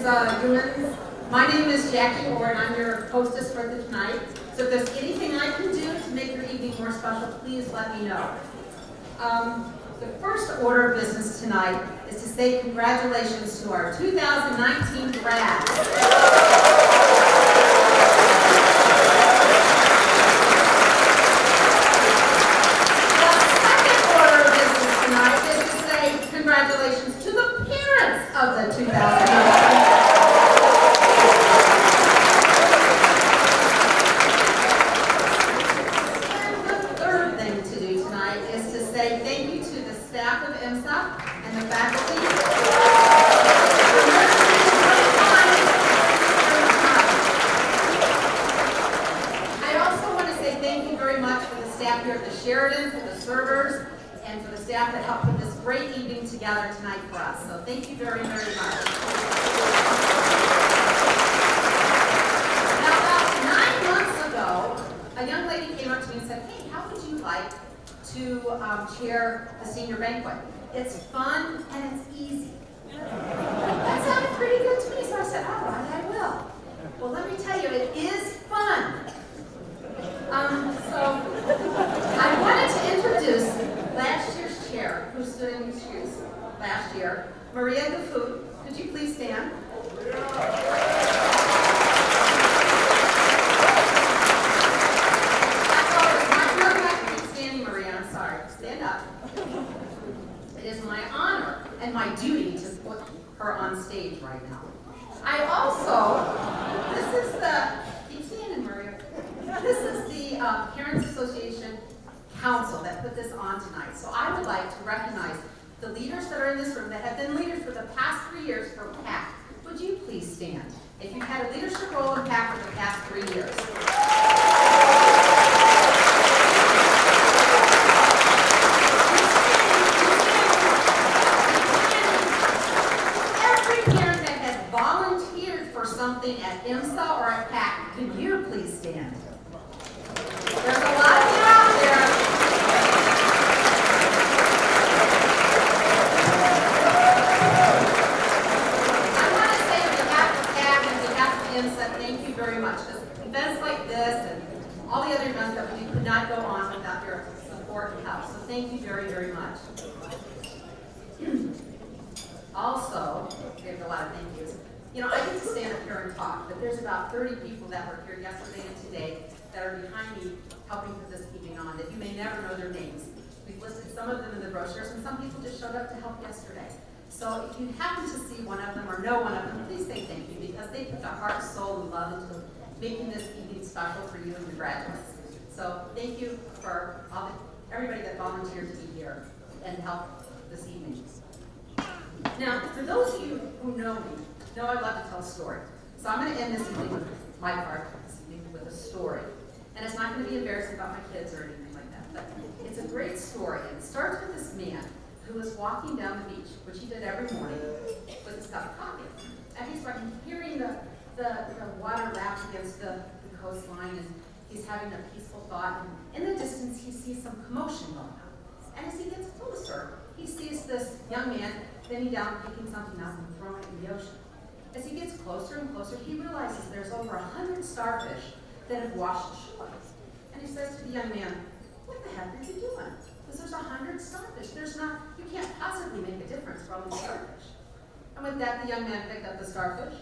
is humans. My name is Jacquie Orr, and I'm your hostess for the tonight. So if there's anything I can do to make your evening more special, please let me know. The first order of business tonight is to say congratulations to our 2019 grads. Congratulations to the parents of the 2019. And the third thing to do tonight is to say thank you to the staff of IMSA and the faculty. I also want to say thank you very much for the staff here at the Sheridan, for the servers, and for the staff that helped put this great evening together tonight for us. So thank you very, very much. Now, about 9 months ago, a young lady came up to me and said, hey, how would you like to chair the senior banquet? It's fun and it's easy. That sounded pretty good to me, so I said, all right, I will. Well, let me tell you, it is fun. So I wanted to introduce last year's chair, who stood in his shoes last year, Maria Gafoot. Could you please stand? That's all. It's not your back. Keep standing, Maria. I'm sorry. Stand up. It is my honor and my duty to put her on stage right now. I also, this is the, keep standing, Maria. This is the Parents Association Council that put this on tonight. So I would like to recognize the leaders that are in this room that have been leaders for the past 3 years for PAC. Would you please stand if you've had a leadership role in PAC for the past 3 years? Every parent that has volunteered for something at IMSA or at PAC, could you please stand? There's a lot of you out there. I want to say on behalf of PAC and on behalf of IMSA, thank you very much. Because events like this and all the other events that we do could not go on without your support and help. So thank you very, very much. Also, we have a lot of thank yous. You know, I get to stand up here and talk, but there's about 30 people that were here yesterday and today that are behind me helping put this evening on, that you may never know their names. We've listed some of them in the brochures, and some people just showed up to help yesterday. So if you happen to see one of them or know one of them, please say thank you, because they put their heart, soul, and love into making this evening special for you and your graduates. So thank you for everybody that volunteered to be here and help this evening. Now, for those of you who know me, know I love to tell a story. So I'm going to end this evening with my part this evening with a story. And it's not going to be embarrassing about my kids or anything like that, but it's a great story. And it starts with this man who was walking down the beach, which he did every morning, with his cup of coffee. And he's hearing the water lap against the coastline, and he's having a peaceful thought. And in the distance, he sees some commotion going on. And as he gets closer, he sees this young man bending down, picking something up and throwing it in the ocean. As he gets closer and closer, he realizes there's over 100 starfish that have washed ashore. And he says to the young man, what the heck are you doing? Because there's 100 starfish. You can't possibly make a difference for all these starfish. And with that, the young man picked up the starfish,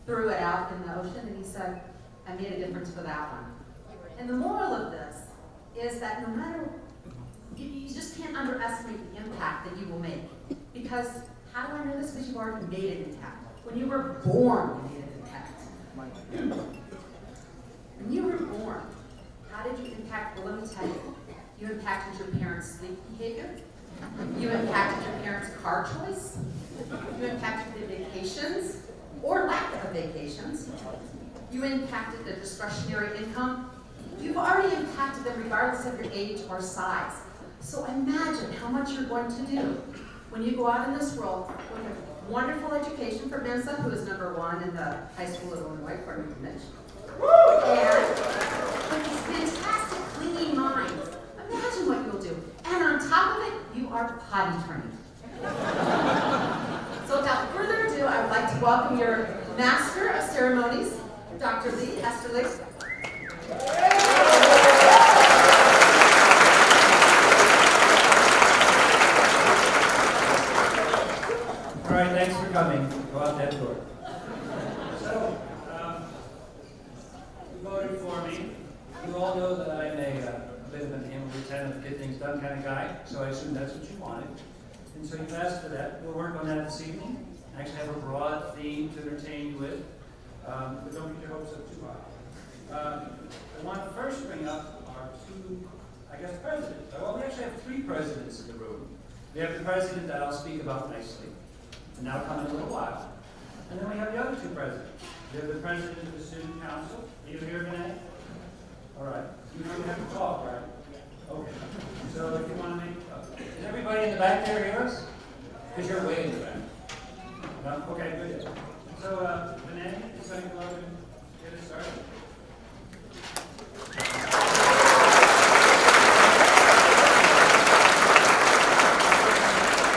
threw it out in the ocean, and he said, I made a difference for that one. And the moral of this is that no matter, you just can't underestimate the impact that you will make. Because, how do I know this? Because you've already made an impact. When you were born, you made an impact. When you were born, how did you impact? Well, let me tell you. You impacted your parents' sleep behavior. You impacted your parents' car choice. You impacted their vacations, or lack of vacations. You impacted their discretionary income. You've already impacted them regardless of your age or size. So imagine how much you're going to do when you go out in this world with a wonderful education from IMSA, who is #1 in the high school of Illinois, according to Mitch. And with these fantastic, clean minds, imagine what you'll do. And on top of it, you are potty trained. So without further ado, I would like to welcome your Master of Ceremonies, Dr. Eysturlid. All right, thanks for coming. Go out that door. So, you voted for me. You all know that I'm a bit of an animal lieutenant, get things done kind of guy, so I assume that's what you wanted. And so you've asked for that. We'll work on that this evening. I actually have a broad theme to entertain you with, but don't get your hopes up too high. I want to first bring up our two, presidents. Well, we actually have three presidents in the room. We have the president that I'll speak about nicely, and that'll come in a little while. And then we have the other two presidents. We have the president of the student council. Are you here, Vinay? All right. You don't have to talk, right? Okay. So if you want to make, is everybody in the back there hear us? Because you're way in the back. No? Okay, good. So Vinay is going to go over and get us started.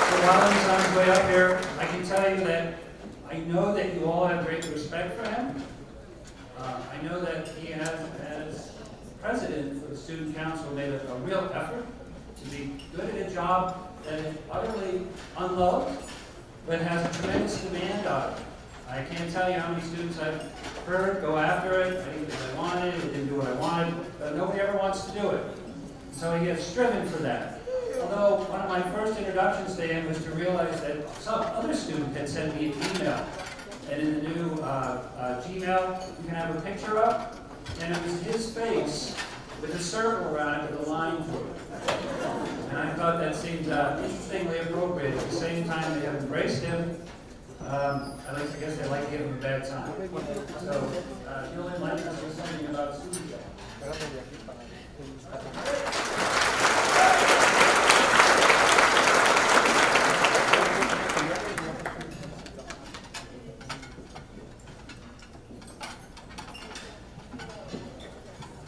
So while he's on his way up here, I can tell you that I know that you all have great respect for him. I know that he has, as president for the student council, made a real effort to be good at a job that is utterly unloved, but has a tremendous demand on it. I can't tell you how many students I've heard go after it. I didn't do what I wanted, it didn't do what I wanted, but nobody ever wants to do it. So he has striven for that. Although one of my first introductions to him was to realize that some other student had sent me an email. And in the new Gmail, you can have a picture up, and it was his face with a circle around it with a line through it. And I thought that seemed interestingly appropriate. At the same time, they have embraced him. I guess they like to give him a bad time. So, you'll enlighten us with something about student.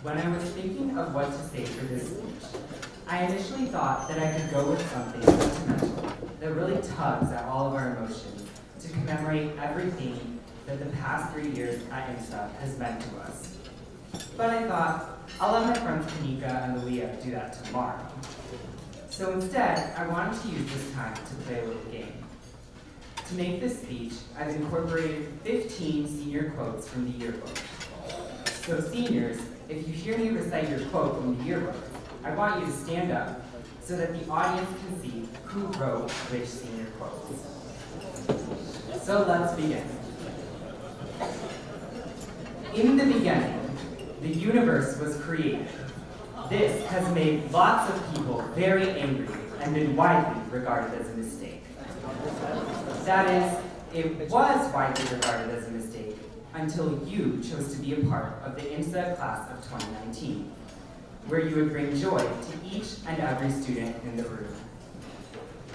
When I was thinking of what to say for this speech, I initially thought that I could go with something sentimental that really tugs at all of our emotions to commemorate everything that the past 3 years at IMSA has meant to us. But I thought, I'll let my friends Kanika and Leah do that tomorrow. So instead, I wanted to use this time to play a little game. To make this speech, I've incorporated 15 senior quotes from the yearbook. So seniors, if you hear me recite your quote from the yearbook, I want you to stand up so that the audience can see who wrote which senior quotes. So let's begin. In the beginning, the universe was created. This has made lots of people very angry and been widely regarded as a mistake. That is, it was widely regarded as a mistake until you chose to be a part of the IMSA class of 2019, where you would bring joy to each and every student in the room.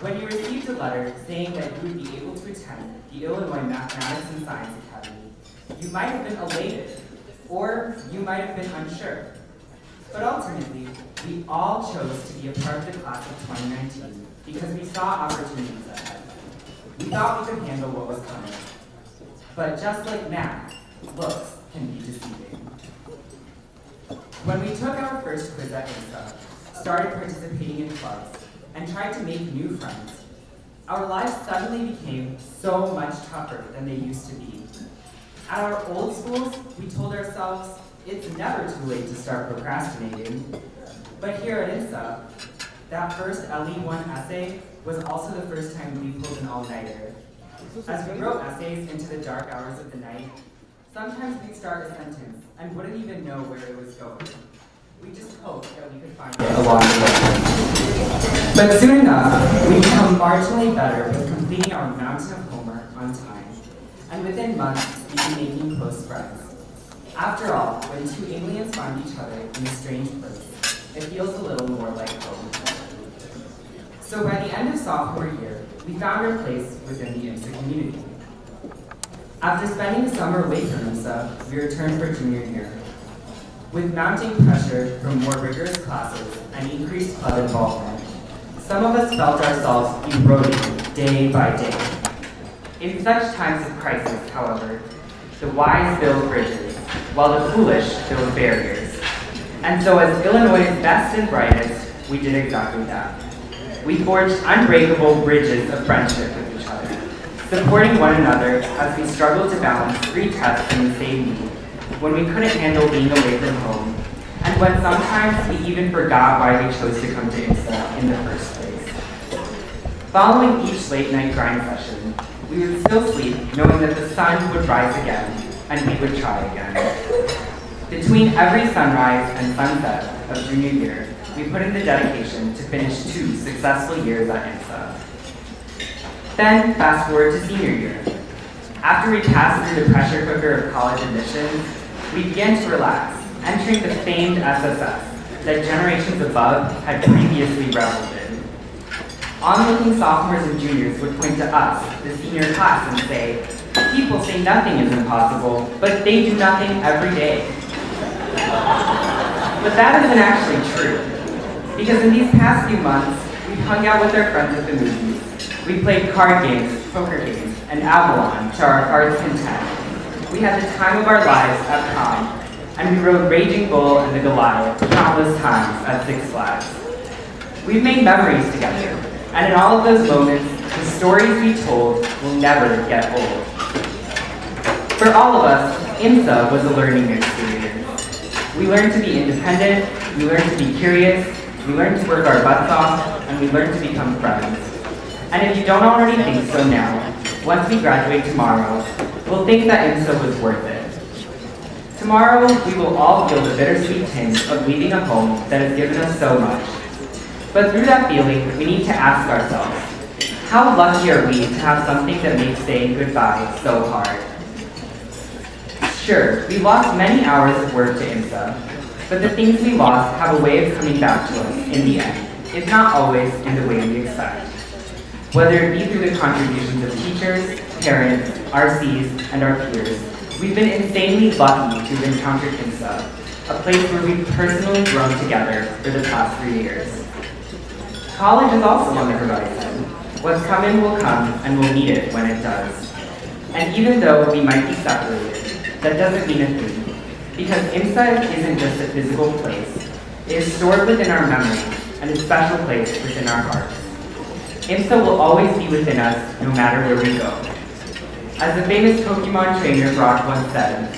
When you received a letter saying that you would be able to attend the Illinois Mathematics and Science Academy, you might have been elated, or you might have been unsure. But ultimately, we all chose to be a part of the class of 2019 because we saw opportunities ahead. We thought we could handle what was coming. But just like math, looks can be deceiving. When we took our first quiz at IMSA, started participating in clubs, and tried to make new friends, our lives suddenly became so much tougher than they used to be. At our old schools, we told ourselves, it's never too late to start procrastinating. But here at IMSA, that first LE1 essay was also the first time we pulled an all-nighter. As we wrote essays into the dark hours of the night, sometimes we'd start a sentence and wouldn't even know where it was going. We just hoped that we could find it along the way. But soon enough, we become marginally better with completing our mountain of homework on time. And within months, we began making close friends. After all, when two aliens find each other in a strange place, it feels a little more like home. So by the end of sophomore year, we found our place within the IMSA community. After spending the summer away from IMSA, we returned for junior year. With mounting pressure from more rigorous classes and increased club involvement, some of us felt ourselves eroding day by day. In such times of crisis, however, The wise build bridges, while the foolish build barriers. And so as Illinois' best and brightest, we did exactly that. We forged unbreakable bridges of friendship with each other, supporting one another as we struggled to balance 3 tests in the same week, when we couldn't handle being away from home, and when sometimes we even forgot why we chose to come to IMSA in the first place. Following each late night grind session, we would still sleep knowing that the sun would rise again, and we would try again. Between every sunrise and sunset of junior year, we put in the dedication to finish 2 successful years at IMSA. Then, fast forward to senior year. After we passed through the pressure cooker of college admissions, we began to relax, entering the famed SSS that generations above had previously reveled in. On-looking sophomores and juniors would point to us, the senior class, and say, "People say nothing is impossible, but they do nothing every day." But that isn't actually true, because in these past few months, we've hung out with our friends at the movies. We played card games, poker games, and Avalon to our heart's content. We had the time of our lives at prom, and we rode Raging Bull and the Goliath countless times at Six Flags. We've made memories together, and in all of those moments, the stories we told will never get old. For all of us, IMSA was a learning experience. We learned to be independent, we learned to be curious, we learned to work our butts off, and we learned to become friends. And if you don't already think so now, once we graduate tomorrow, we'll think that IMSA was worth it. Tomorrow, we will all feel the bittersweet tinge of leaving a home that has given us so much. But through that feeling, we need to ask ourselves, how lucky are we to have something that makes saying goodbye so hard? Sure, we lost many hours of work to IMSA, but the things we lost have a way of coming back to us in the end, if not always in the way we expect. Whether it be through the contributions of teachers, parents, RCs, and our peers, we've been insanely lucky to have encountered IMSA, a place where we've personally grown together for the past 3 years. College is also on the horizon. What's coming will come, and we'll meet it when it does. And even though we might be separated, that doesn't mean a thing, because IMSA isn't just a physical place. It is stored within our memory, and a special place within our hearts. IMSA will always be within us, no matter where we go. As the famous Pokemon trainer Brock once said,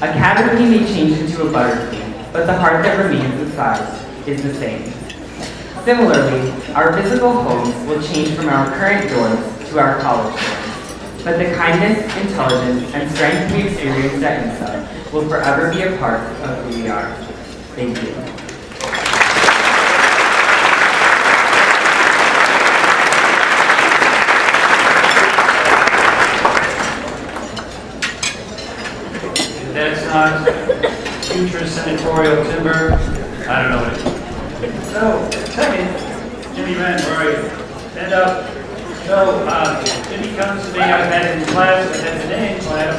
"A Caterpie may change into a Butterfree, but the heart that remains inside is the same." Similarly, our physical homes will change from our current dorms to our college dorms, but the kindness, intelligence, and strength we experienced at IMSA will forever be a part of who we are. Thank you. That's not future senatorial timber. I don't know what it is. So, second, Jimmy Wren, where are you? Stand up. So, Jimmy comes to me, I've had him in class, I've had today in class.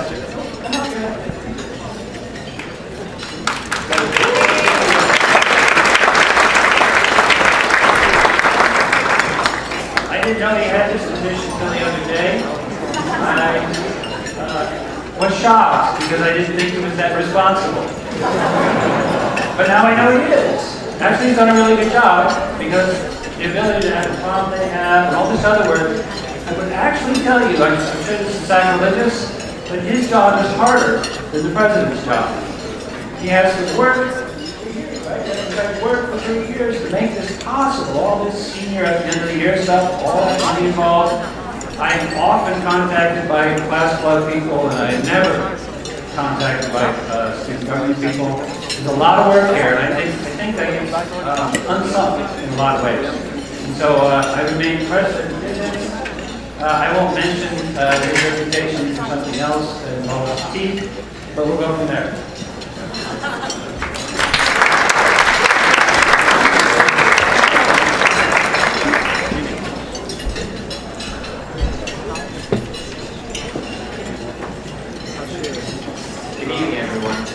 I didn't know he had this position until the other day. I was shocked because I didn't think he was that responsible. But now I know he is. Actually, he's done a really good job because the ability to have the prom they have and all this other work, I would actually tell you, I'm sure this is sacrilegious, but his job is harder than the president's job. He has to work for years, right? He has to work for 3 years to make this possible, all this senior at the end of the year stuff, all that involved. I'm often contacted by class club people, and I'm never contacted by student government people. There's a lot of work here, and I think that is unsung in a lot of ways. And so I remain president of this. I won't mention his reputation for something else that involves teeth, but we'll go from there. Good evening, everyone.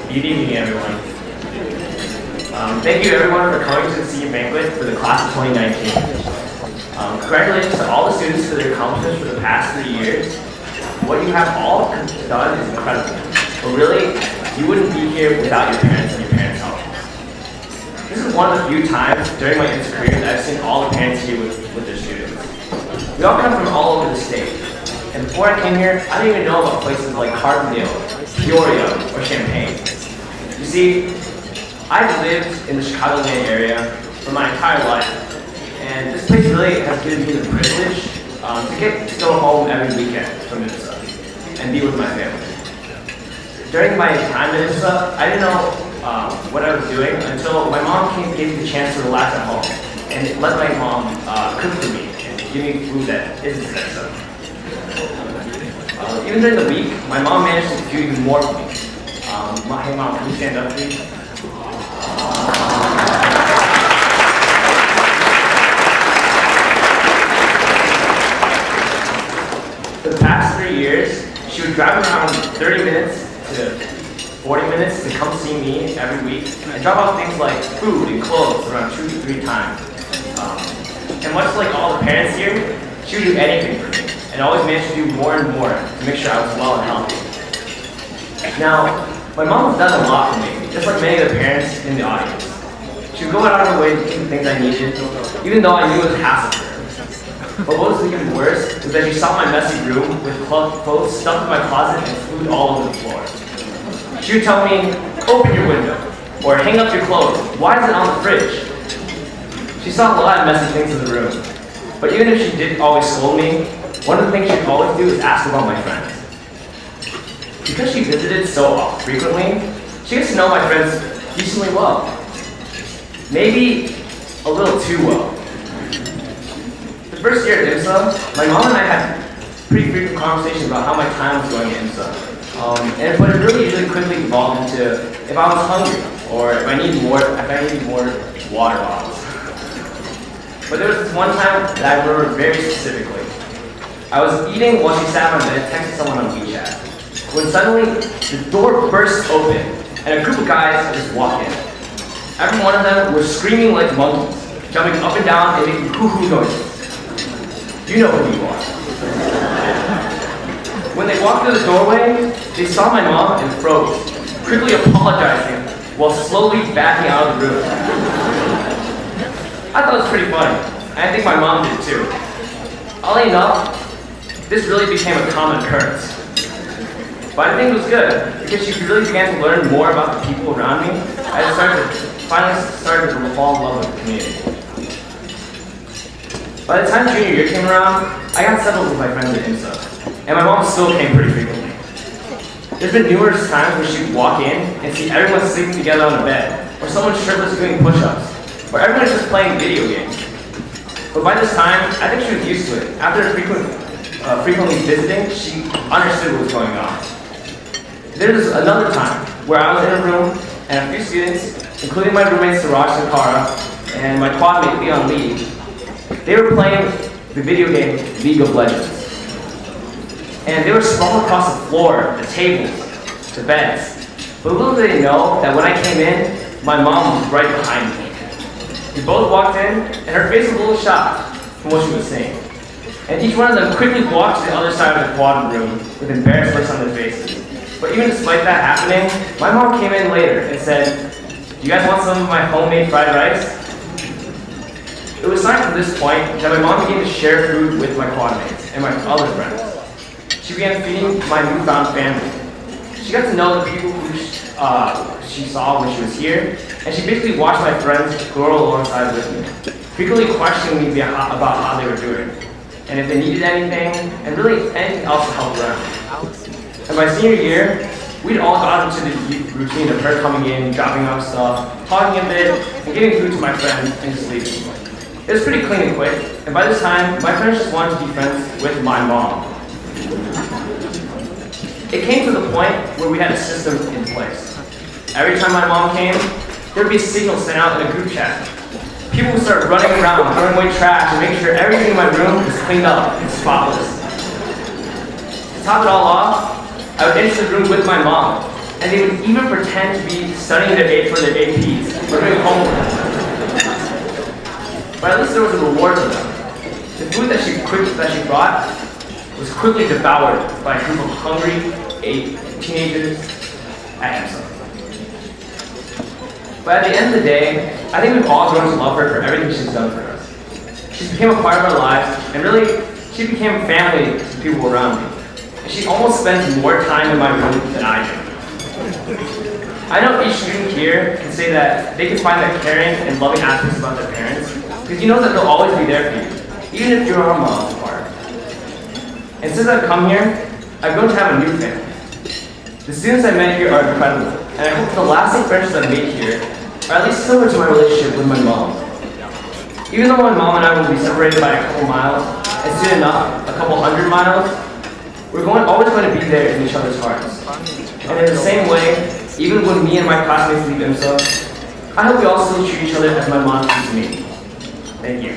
Good evening, everyone. Thank you everyone for coming to the senior banquet for the class of 2019. Congratulations to all the students for their accomplishments for the past 3 years. What you have all done is incredible. But really, you wouldn't be here without your parents and your parents' help. This is one of the few times during my IMSA career that I've seen all the parents here with their students. We all come from all over the state. And before I came here, I didn't even know about places like Carbondale, Peoria, or Champaign. You see, I've lived in the Chicagoland area for my entire life, and this place really has given me the privilege to get to go home every weekend from IMSA and be with my family. During my time at IMSA, I didn't know what I was doing until my mom gave me the chance to relax at home and let my mom cook for me and give me food that isn't IMSA. Even during the week, my mom managed to do even more for me. Hey mom, can you stand up please? For the past 3 years, she would drive around 30 minutes to 40 minutes to come see me every week and drop off things like food and clothes around 2 to 3 times. And much like all the parents here, she would do anything for me and always managed to do more and more to make sure I was well and healthy. Now, my mom has done a lot for me, just like many of the parents in the audience. She would go out of her way to do the things I needed, even though I knew it was a hassle for her. But what was even worse was that she saw my messy room with clothes stuffed in my closet and food all over the floor. She would tell me, open your window, or hang up your clothes. Why is it on the fridge? She saw a lot of messy things in the room. But even if she didn't always scold me, one of the things she'd always do is ask about my friends. Because she visited so frequently, she gets to know my friends decently well. Maybe a little too well. The first year at IMSA, my mom and I had pretty frequent conversations about how my time was going at IMSA. But it really usually quickly evolved into if I was hungry or if I needed more water bottles. But there was this one time that I remember very specifically. I was eating while she sat on my bed texting someone on WeChat, when suddenly the door bursts open and a group of guys just walk in. Every one of them was screaming like monkeys, jumping up and down and making hoo-hoo noises. You know who you are. When they walked through the doorway, they saw my mom and froze, quickly apologizing while slowly backing out of the room. I thought it was pretty funny, and I think my mom did too. Oddly enough, this really became a common occurrence. But I think it was good, because she really began to learn more about the people around me. I finally started to fall in love with the community. By the time junior year came around, I got settled with my friends at IMSA, and my mom still came pretty frequently. There's been numerous times where she'd walk in and see everyone sleeping together on the bed, or someone shirtless doing push-ups, or everyone's just playing video games. But by this time, I think she was used to it. After frequently visiting, she understood what was going on. There was another time where I was in a room and a few students, including my roommates Siraj and Kara, and my quad mate Leon Lee, they were playing the video game League of Legends. And they were sprawled across the floor, the tables, the beds. But little did they know that when I came in, my mom was right behind me. We both walked in, and her face was a little shocked from what she was seeing. And each one of them quickly walked to the other side of the quad room with embarrassed looks on their faces. But even despite that happening, my mom came in later and said, "Do you guys want some of my homemade fried rice?" It was signed from this point that my mom began to share food with my quad mates and my other friends. She began feeding my newfound family. She got to know the people who she saw when she was here, and she basically watched my friends grow alongside with me, frequently questioning me about how they were doing, and if they needed anything, and really anything else to help them. And by senior year, we'd all gotten into the routine of her coming in, dropping off stuff, talking a bit, and giving food to my friends and just leaving. It was pretty clean and quick, and by this time, my friends just wanted to be friends with my mom. It came to the point where we had a system in place. Every time my mom came, there would be a signal sent out in a group chat. People would start running around, throwing away trash, and making sure everything in my room was cleaned up and spotless. To top it all off, I would enter the room with my mom, and they would even pretend to be studying for their APs or doing homework. But at least there was a reward for them. The food that she brought was quickly devoured by a group of hungry teenagers at IMSA. But at the end of the day, I think we've all grown to love her for everything she's done for us. She's become a part of our lives, and really, she became family to people around me. And she almost spends more time in my room than I do. I know each student here can say that they can find that caring and loving aspects about their parents, because you know that they'll always be there for you, even if you're on miles apart. And since I've come here, I've grown to have a new family. The students I met here are incredible, and I hope the lasting friendships I've made here are at least similar to my relationship with my mom. Even though my mom and I will be separated by a couple miles, and soon enough, a couple hundred miles, we're always going to be there in each other's hearts. And in the same way, even when me and my classmates leave IMSA, I hope we all still treat each other as my mom treats me. Thank you.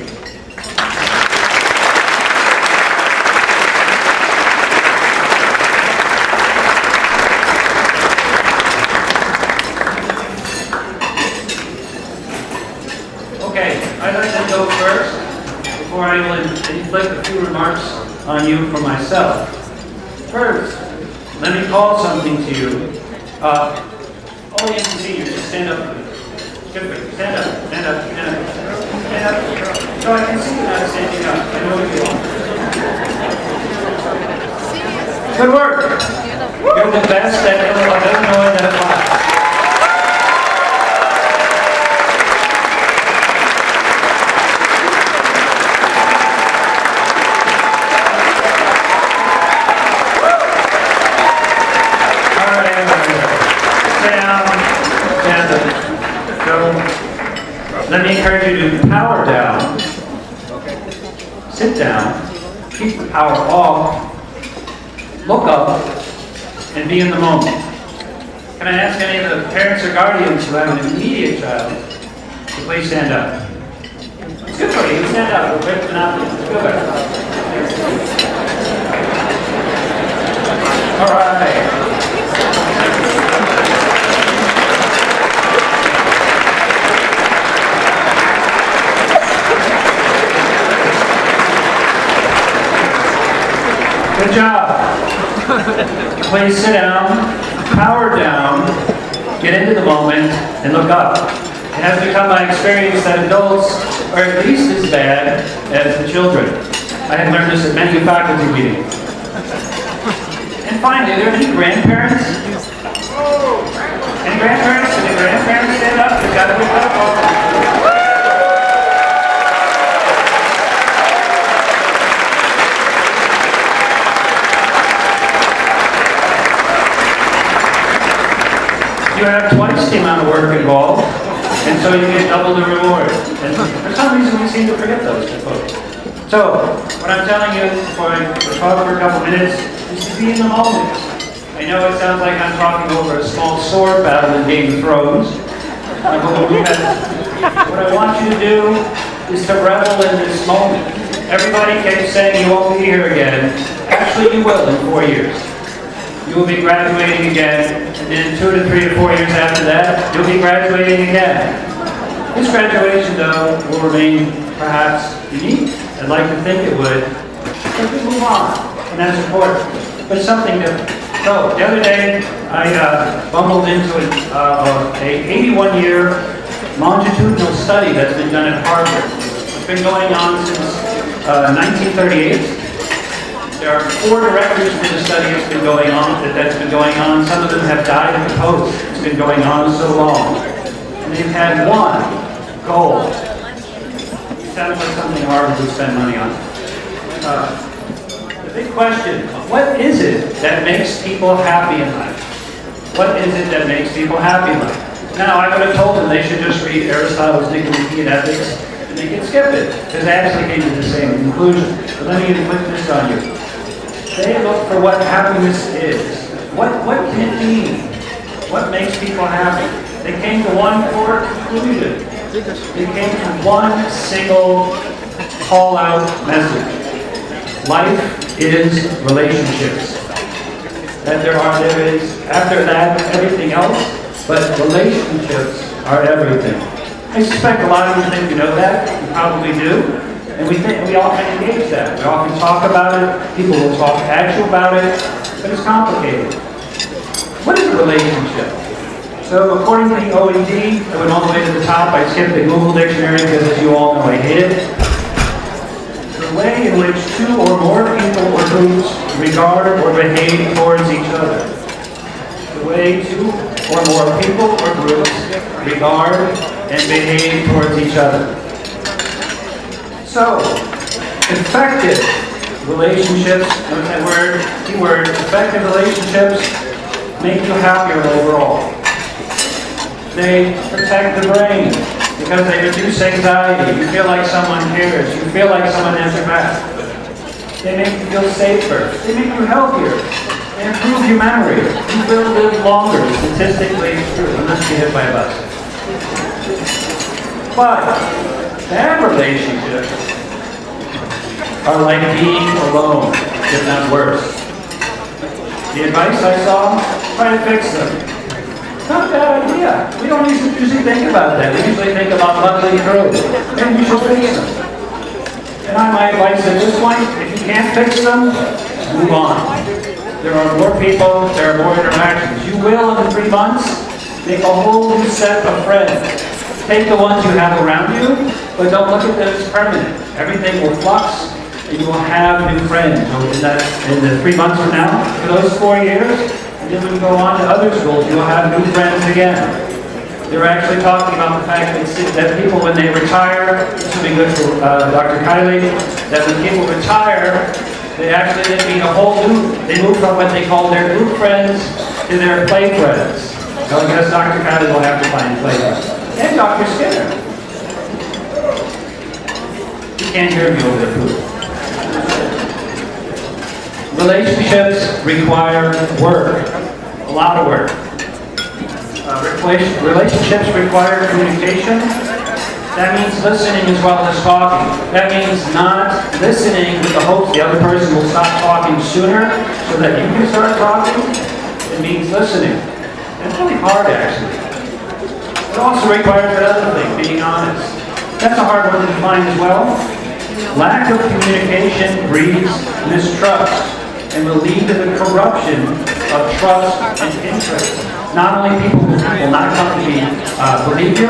Okay, I'd like to go first before I will inflict a few remarks on you for myself. First, let me call something to you. All the seniors, just stand up. Good for you. Stand up, stand up, stand up. Stand up. So I can see you not standing up. I know what you are. Good work. You're the best at Illinois that applies. Let me encourage you to power down, sit down, keep the power off, look up, and be in the moment. Can I ask any of the parents or guardians who have an immediate child to please stand up? It's good for you, stand up, we're quick enough, it's good. All right. Good job. Please sit down, power down, get into the moment, and look up. It has become my experience that adults are at least as bad as the children. I have learned this at many faculty meetings. And finally, are there any grandparents? Any grandparents? Any grandparents stand up? You've got to be up. You have twice the amount of work involved, and so you get double the reward. And for some reason, we seem to forget those folks. So, what I'm telling you before I talk for a couple minutes is to be in the moment. I know it sounds like I'm talking over a small sword battle in Game of Thrones. But what I want you to do is to revel in this moment. Everybody keeps saying you won't be here again. Actually, you will in 4 years. You will be graduating again, and then 2 to 3 to 4 years after that, you'll be graduating again. This graduation, though, will remain perhaps unique. I'd like to think it would. But we move on, and that's important. But it's something different. So, the other day, I bumbled into an 81-year longitudinal study that's been done at Harvard. It's been going on since 1938. There are 4 directors for the study that's been going on. Some of them have died at the post. It's been going on so long. And they've had one goal. It sounds like something Harvard would spend money on. The big question, what is it that makes people happy in life? What is it that makes people happy in life? Now, I would have told them they should just read Aristotle's Nicomachean Ethics, and they can skip it, because they actually came to the same conclusion. But let me inflict this on you. They look for what happiness is. What can it mean? What makes people happy? They came to one core conclusion. They came to one single call-out message. Life is relationships. that there is, after that, everything else, but relationships are everything. I suspect a lot of you think you know that, you probably do, and we often engage that. We often talk about it, people will talk at you about it, but it's complicated. What is a relationship? So according to the OED, I went all the way to the top, I skipped the Google dictionary because as you all know I hate it. The way in which two or more people or groups regard or behave towards each other. The way two or more people or groups regard and behave towards each other. So, effective relationships, notice that word, keyword, effective relationships make you happier overall. They protect the brain because they reduce anxiety. You feel like someone cares. You feel like someone has your back. They make you feel safer. They make you healthier. They improve your memory. You will live longer. Statistically, it's true, unless you hit by a bus. But bad relationships are like being alone, if not worse. The advice I saw, try to fix them. Not a bad idea. We don't usually think about that. We usually think about lovely through. And you should fix them. And my advice at this point, if you can't fix them, move on. There are more people, there are more interactions. You will, in the 3 months, make a whole new set of friends. Take the ones you have around you, but don't look at them as permanent. Everything will flux, and you will have new friends. In the 3 months from now, for those 4 years, and then when you go on to other schools, you will have new friends again. They're actually talking about the fact that people, when they retire, this will be good for Dr. Kiley, that when people retire, they actually then meet a whole new, they move from what they call their group friends to their play friends. So I guess Dr. Kiley will have to find play friends. And Dr. Skinner. You can't hear me over the food. Relationships require work, a lot of work. Relationships require communication. That means listening as well as talking. That means not listening with the hopes the other person will stop talking sooner so that you can start talking. It means listening. And it's really hard, actually. It also requires another thing, being honest. That's a hard one to define as well. Lack of communication breeds mistrust and will lead to the corruption of trust and interest. Not only people will not come to believe you,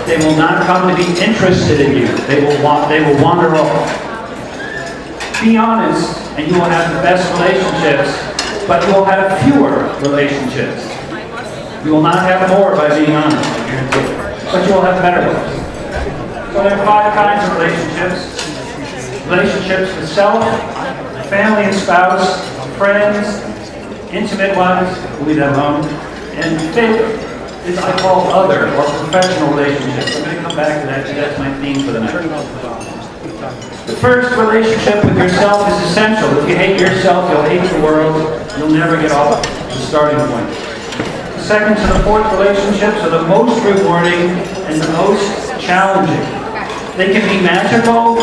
they will not come to be interested in you. They will wander off. Be honest, and you will have the best relationships, but you will have fewer relationships. You will not have more by being honest, I guarantee it. But you will have better ones. So there are 5 kinds of relationships. Relationships with self, family and spouse, friends, intimate ones, we'll leave that alone, and fifth is I call other or professional relationships. I'm going to come back to that because that's my theme for the night. The first relationship with yourself is essential. If you hate yourself, you'll hate the world. You'll never get off the starting point. The second to the fourth relationships are the most rewarding and the most challenging. They can be magical,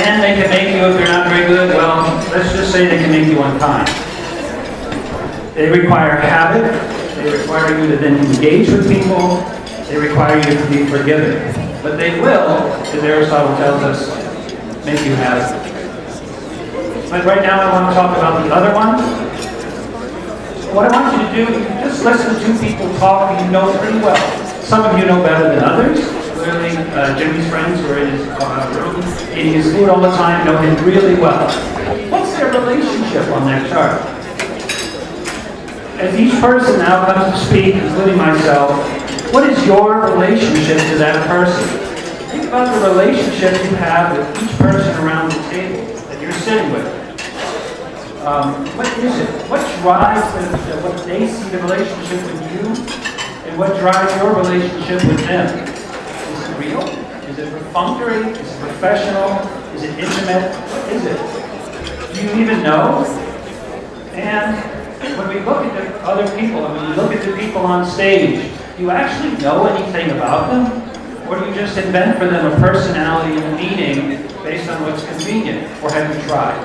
and they can make you, if they're not very good, well, let's just say they can make you unkind. They require habit. They require you to then engage with people. They require you to be forgiving. But they will, as Aristotle tells us, make you happy. But right now I want to talk about the other one. What I want you to do, you just listen to 2 people talk who you know pretty well. Some of you know better than others. Clearly, Jimmy's friends who are in his room eating his food all the time know him really well. What's their relationship on that chart? As each person now comes to speak, including myself, what is your relationship to that person? Think about the relationship you have with each person around the table that you're sitting with. What is it? What drives what they see the relationship with you, and what drives your relationship with them? Is it real? Is it perfunctory? Is it professional? Is it intimate? What is it? Do you even know? And when we look at the other people, and when you look at the people on stage, do you actually know anything about them? Or do you just invent for them a personality and a meaning based on what's convenient? Or have you tried?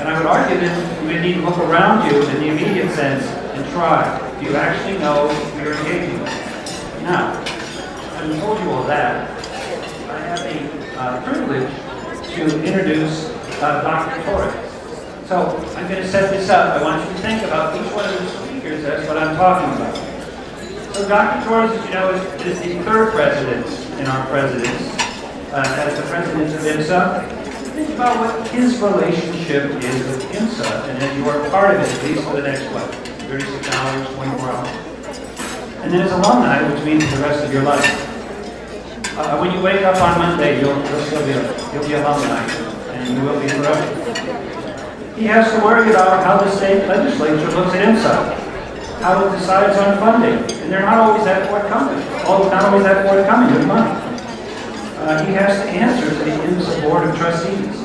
And I would argue that we need to look around you in the immediate sense and try. Do you actually know who you're engaging with? Now, having told you all that, I have the privilege to introduce Dr. Torres. So I'm going to set this up. I want you to think about each one of the speakers as what I'm talking about. So Dr. Torres, as you know, is the third president in our presidents, as the president of IMSA. Think about what his relationship is with IMSA, and then you are part of it, at least for the next, 36 hours, 24 hours. And then as alumni, which means the rest of your life. When you wake up on Monday, you'll still be alumni, and you will be forever. He has to worry about how the state legislature looks at IMSA, how it decides on funding, and they're not always that forthcoming. Not always that forthcoming with money. He has to answer to the IMSA Board of Trustees.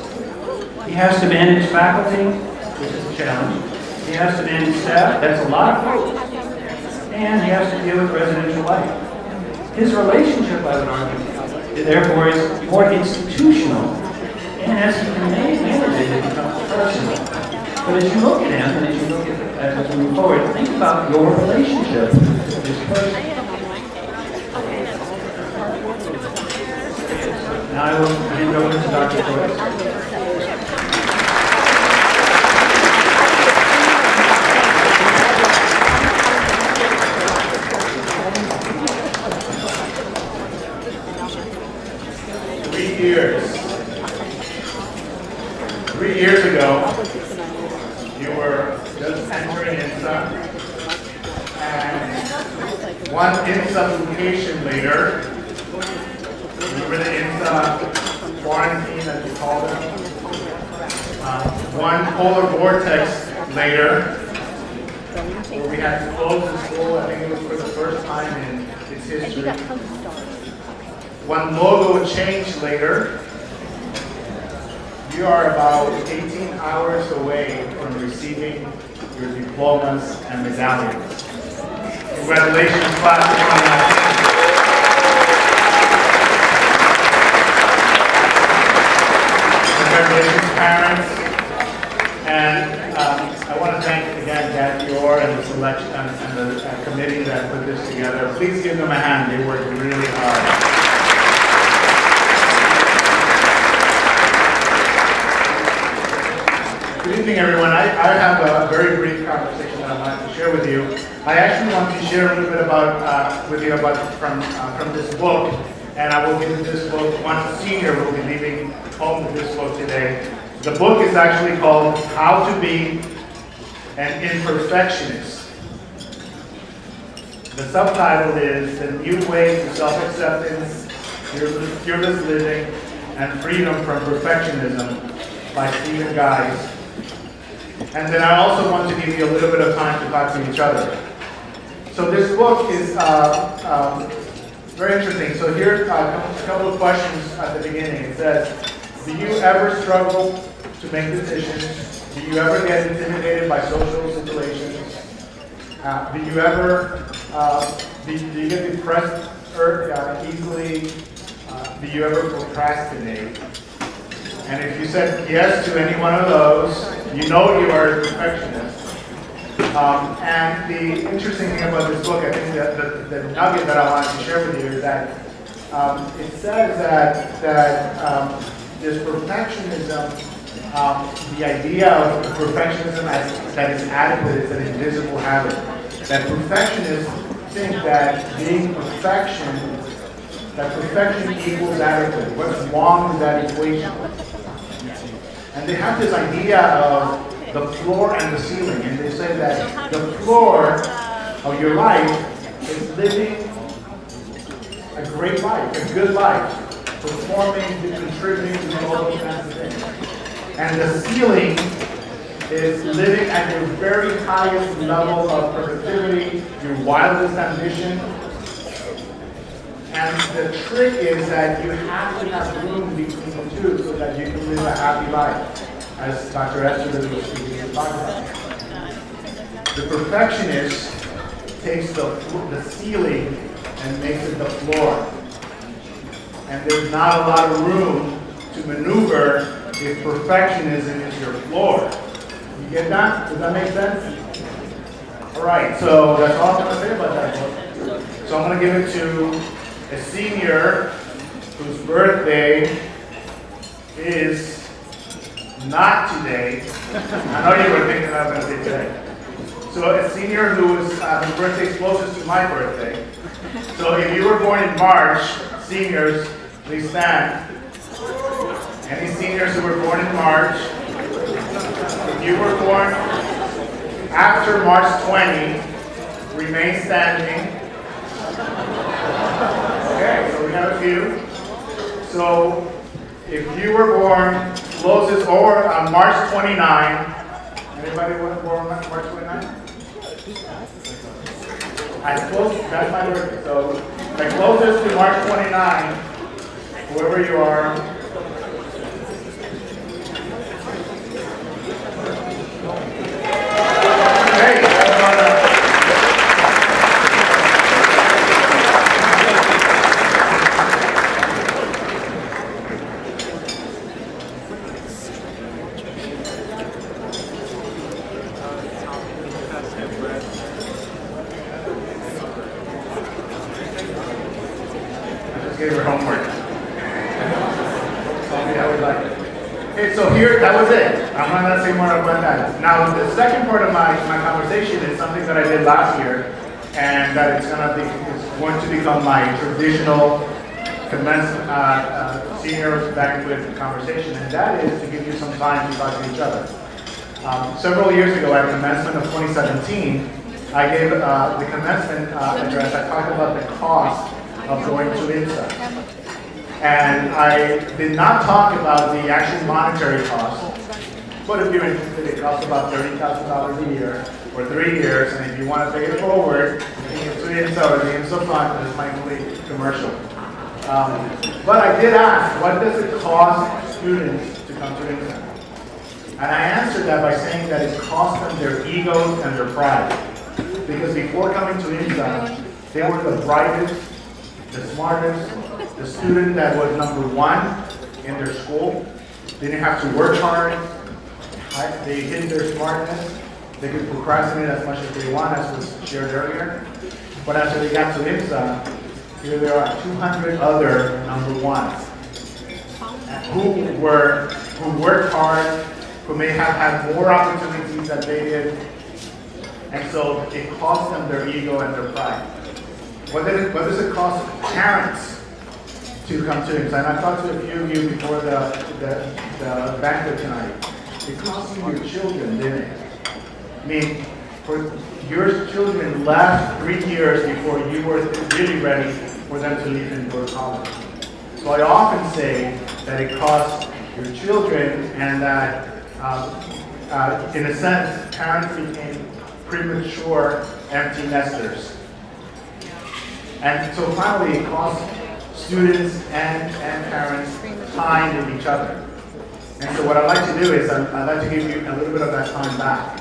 He has to manage faculty, which is a challenge. He has to manage staff, that's a lot of work. And he has to deal with residential life. His relationship, I would argue, therefore is more institutional. And as he can manage it, it becomes personal. But as you look at him, and as you look at as we move forward, think about your relationship with this person. Now I will hand over to Dr. Torres. 3 years ago, you were just entering IMSA, and one IMSA location later, remember the IMSA quarantine, as you call it, one polar vortex later, where we had to close the school. I think it was for the first time in its history. One logo change later, you are about 18 hours away from receiving your diplomas and medallions. Congratulations, class of 2019. Congratulations, parents. And I want to thank again Jacquie Orr and the selection and the committee that put this together. Please give them a hand. They worked really hard. Good evening, everyone. I have a very brief conversation that I'd like to share with you. I actually want to share a little bit about with you about from this book, and I will give this book. One senior will be leaving home with this book today. The book is actually called "How to Be an Imperfectionist." The subtitle is "The New Way to Self-Acceptance, Fearless Living, and Freedom from Perfectionism" by Stephen Guise. And then I also want to give you a little bit of time to talk to each other. So this book is very interesting. So here are a couple of questions at the beginning. It says, do you ever struggle to make decisions? Do you ever get intimidated by social situations? Do you ever do you get depressed easily? Do you ever procrastinate? And if you said yes to any one of those, you know you are a perfectionist. And the interesting thing about this book, I think that the nugget that I wanted to share with you is that it says that this perfectionism, the idea of perfectionism that is adequate is an invisible habit. That perfectionists think that being that perfection equals adequate. What's wrong with that equation? And they have this idea of the floor and the ceiling, and they say that the floor of your life is living a great life, a good life, performing, contributing to all those kinds of things. And the ceiling is living at your very highest level of productivity, your wildest ambition. And the trick is that you have to have room between the two so that you can live a happy life, as Dr. Eysturlid was speaking about. The perfectionist takes the ceiling and makes it the floor. And there's not a lot of room to maneuver if perfectionism is your floor. You get that? Does that make sense? All right, so that's all I'm going to say about that book. So I'm going to give it to a senior whose birthday is not today. I know you were thinking I was going to say today. So a senior whose birthday is closest to my birthday. So if you were born in March, seniors, please stand. Any seniors who were born in March, if you were born after March 20, remain standing. Okay, so we have a few. So if you were born closest or on March 29, anybody was born on March 29? As close, that's my birthday. So the closest to March 29, whoever you are. Hey, gave her homework. I would like it. Okay, so here, that was it. I'm not going to say more about that. Now, the second part of my conversation is something that I did last year, and that it's going to become my traditional senior banquet conversation, and that is to give you some time to talk to each other. Several years ago, at commencement of 2017, I gave the commencement address. I talked about the cost of going to IMSA. And I did not talk about the actual monetary cost, but if you're interested, it costs about $30,000 a year for 3 years, and if you want to pay it forward, you can to IMSA or the IMSA fund, this might be commercial. But I did ask, what does it cost students to come to IMSA? And I answered that by saying that it cost them their egos and their pride. Because before coming to IMSA, they were the brightest, the smartest, the student that was #1 in their school. They didn't have to work hard. They hid their smartness. They could procrastinate as much as they want, as was shared earlier. But after they got to IMSA, here there are 200 other #1s who worked hard, who may have had more opportunities than they did. And so it cost them their ego and their pride. What does it cost parents to come to IMSA? And I've talked to a few of you before the banquet tonight. It costs you your children, didn't it? I mean, for your children left 3 years before you were really ready for them to leave and go to college. So I often say that it costs your children, and that in a sense, parents became premature empty nesters. And so finally, it costs students and parents time with each other. And so what I'd like to do is I'd like to give you a little bit of that time back.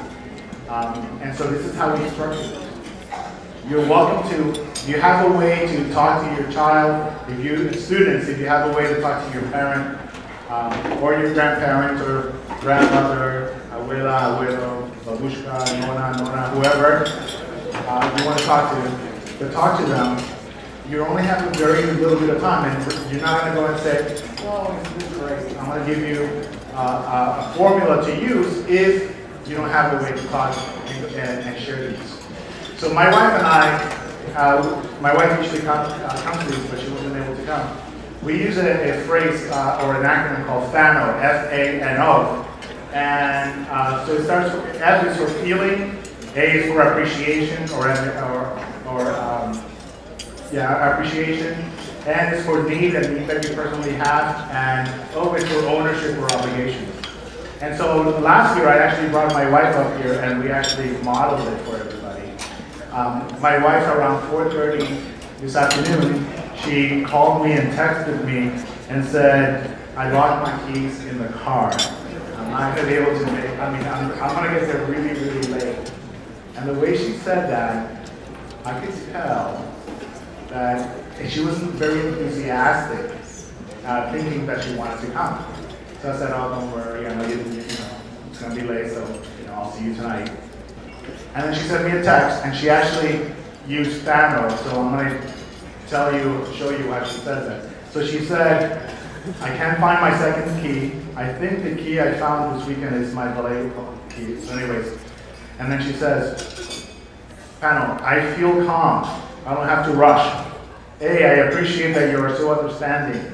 And so this is how we structure it. You're welcome to, you have a way to talk to your child, students, if you have a way to talk to your parent, or your grandparent, or grandmother, abuela, abuelo, babushka, nona, whoever you want to talk to them, you only have a very little bit of time, and you're not going to go and say, oh, this is great. I'm going to give you a formula to use if you don't have a way to talk and share these. So my wife and I, my wife usually comes to these, but she wasn't able to come. We use a phrase or an acronym called FANO, F-A-N-O. And so it starts with, F is for feeling, A is for appreciation, appreciation. N is for need, and need that you personally have, and O is for ownership or obligation. And so last year I actually brought my wife up here, and we actually modeled it for everybody. My wife, around 4:30 this afternoon, she called me and texted me and said, I locked my keys in the car. I'm not going to be able to make, I'm going to get there really, really late. And the way she said that, I could tell that she wasn't very enthusiastic, thinking that she wanted to come. So I said, oh, don't worry, I know it's going to be late, so, I'll see you tonight. And then she sent me a text, and she actually used Fano, so I'm going to show you how she says it. So she said, I can't find my second key. I think the key I found this weekend is my ballet key. So anyways, and then she says, Fano, I feel calm. I don't have to rush. A, I appreciate that you are so understanding.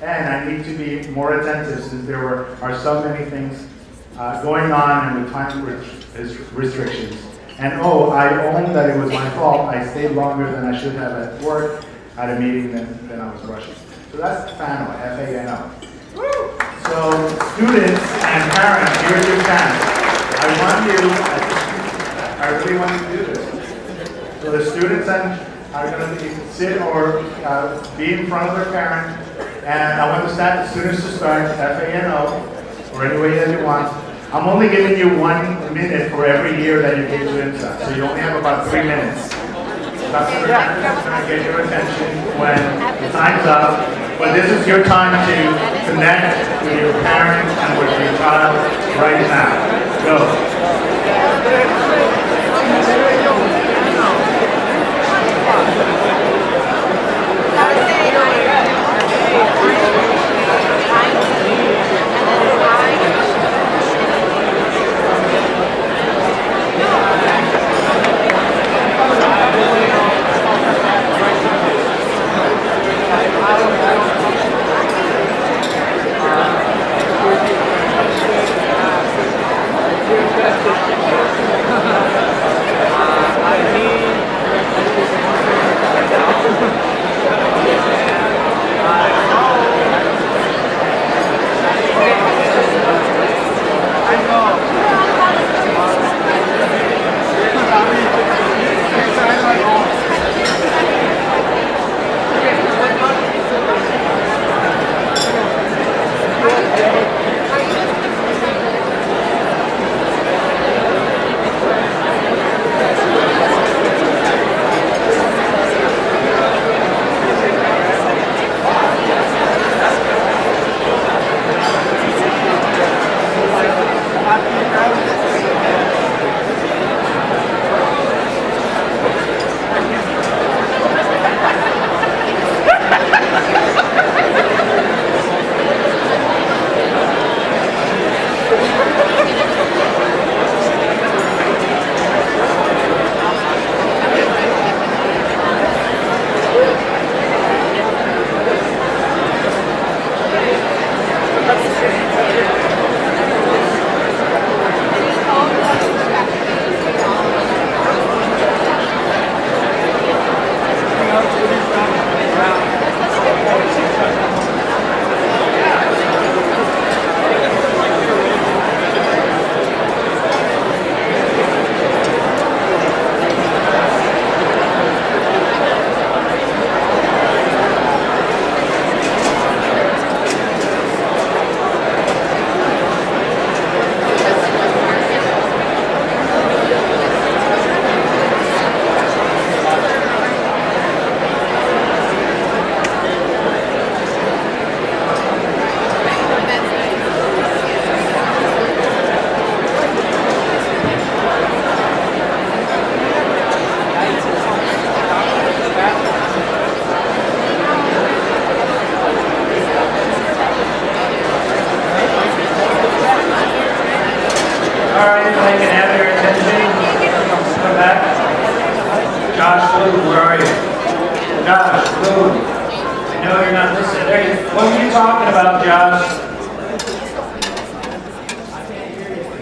And I need to be more attentive since there are so many things going on and with time restrictions. And oh, I own that it was my fault. I stayed longer than I should have at work at a meeting than I was rushing. So that's FANO, F-A-N-O. So students and parents, here's your chance. I really want you to do this. So the students are going to sit or be in front of their parent, and I want the students to start, F-A-N-O, or any way that you want. I'm only giving you 1 minute for every year that you give to IMSA, so you only have about 3 minutes. Dr. Hernandez is going to get your attention when the time's up, but this is your time to connect with your parents and with your child right now. Go.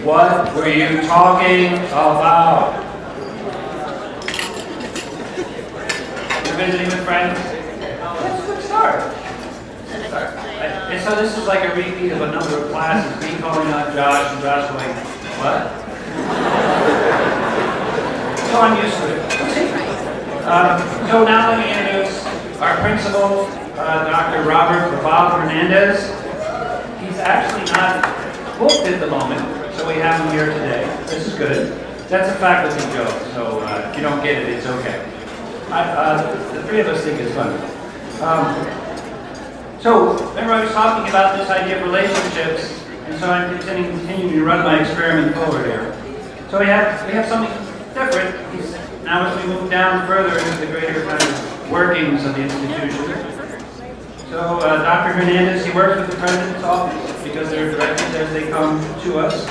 What were you talking about? You're visiting with friends? That's a good start. And so this is like a repeat of a number of classes, me calling out Josh and Josh going, what? So I'm used to it. So now let me introduce our principal, Dr. Bob Hernandez. He's actually not booked at the moment, so we have him here today. This is good. That's a faculty joke, so if you don't get it, it's okay. The three of us think it's funny. So remember I was talking about this idea of relationships, and so I'm continuing to run my experiment forward here. So we have something different. Now as we move down further into the greater kind of workings of the institution. So Dr. Hernandez, he works with the President's office because they're directed as they come to us.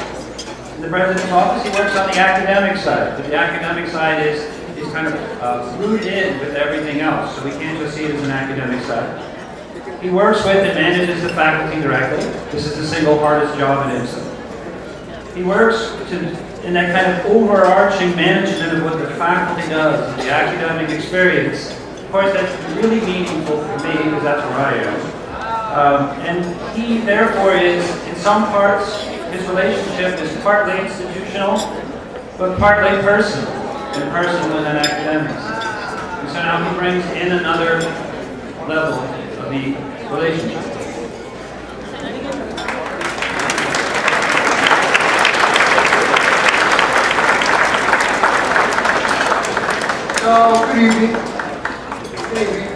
In the President's office, he works on the academic side, but the academic side is kind of rooted in with everything else, so we can't just see it as an academic side. He works with and manages the faculty directly. This is the single hardest job at IMSA. He works in that kind of overarching management of what the faculty does, the academic experience. Of course, that's really meaningful for me because that's where I am. And he, therefore, is, in some parts, his relationship is partly institutional, but partly personal, and personal in an academics. And so now he brings in another level of the relationship. So, good evening. Good evening.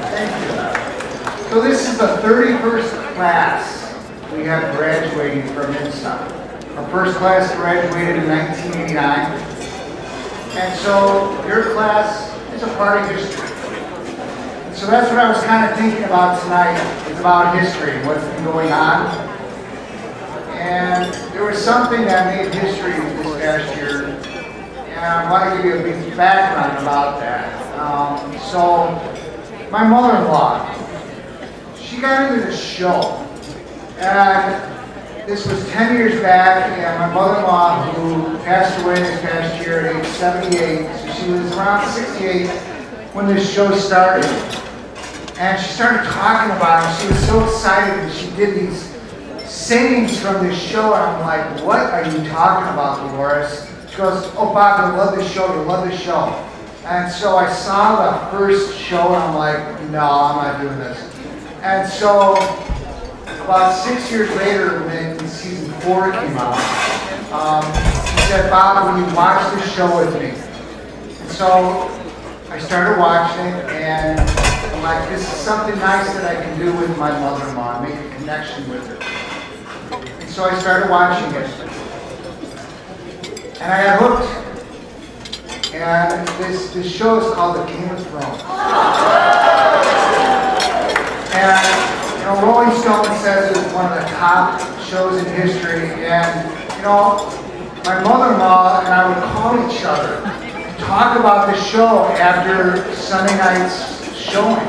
Thank you. So this is the 31st class we have graduating from IMSA. Our first class graduated in 1989. And so your class is a part of history. And so that's what I was kind of thinking about tonight, is about history and what's been going on. And there was something that made history this past year. And I want to give you a brief background about that. So, my mother-in-law, she got into this show. And this was 10 years back, and my mother-in-law, who passed away this past year at age 78, so she was around 68 when this show started. And she started talking about it. She was so excited that she did these sayings from this show, and I'm like, what are you talking about, Dolores? She goes, oh, Bob, you'll love this show, you'll love this show. And so I saw the first show, and I'm like, no, I'm not doing this. And so about 6 years later, when season 4 came out, he said, Bob, will you watch this show with me? And so I started watching it, and I'm like, this is something nice that I can do with my mother-in-law, make a connection with her. And so I started watching it. And I got hooked. And this show is called The Game of Thrones. And, you know, Rolling Stone says it's one of the top shows in history. And, you know, my mother-in-law and I would call each other and talk about the show after Sunday night's showing.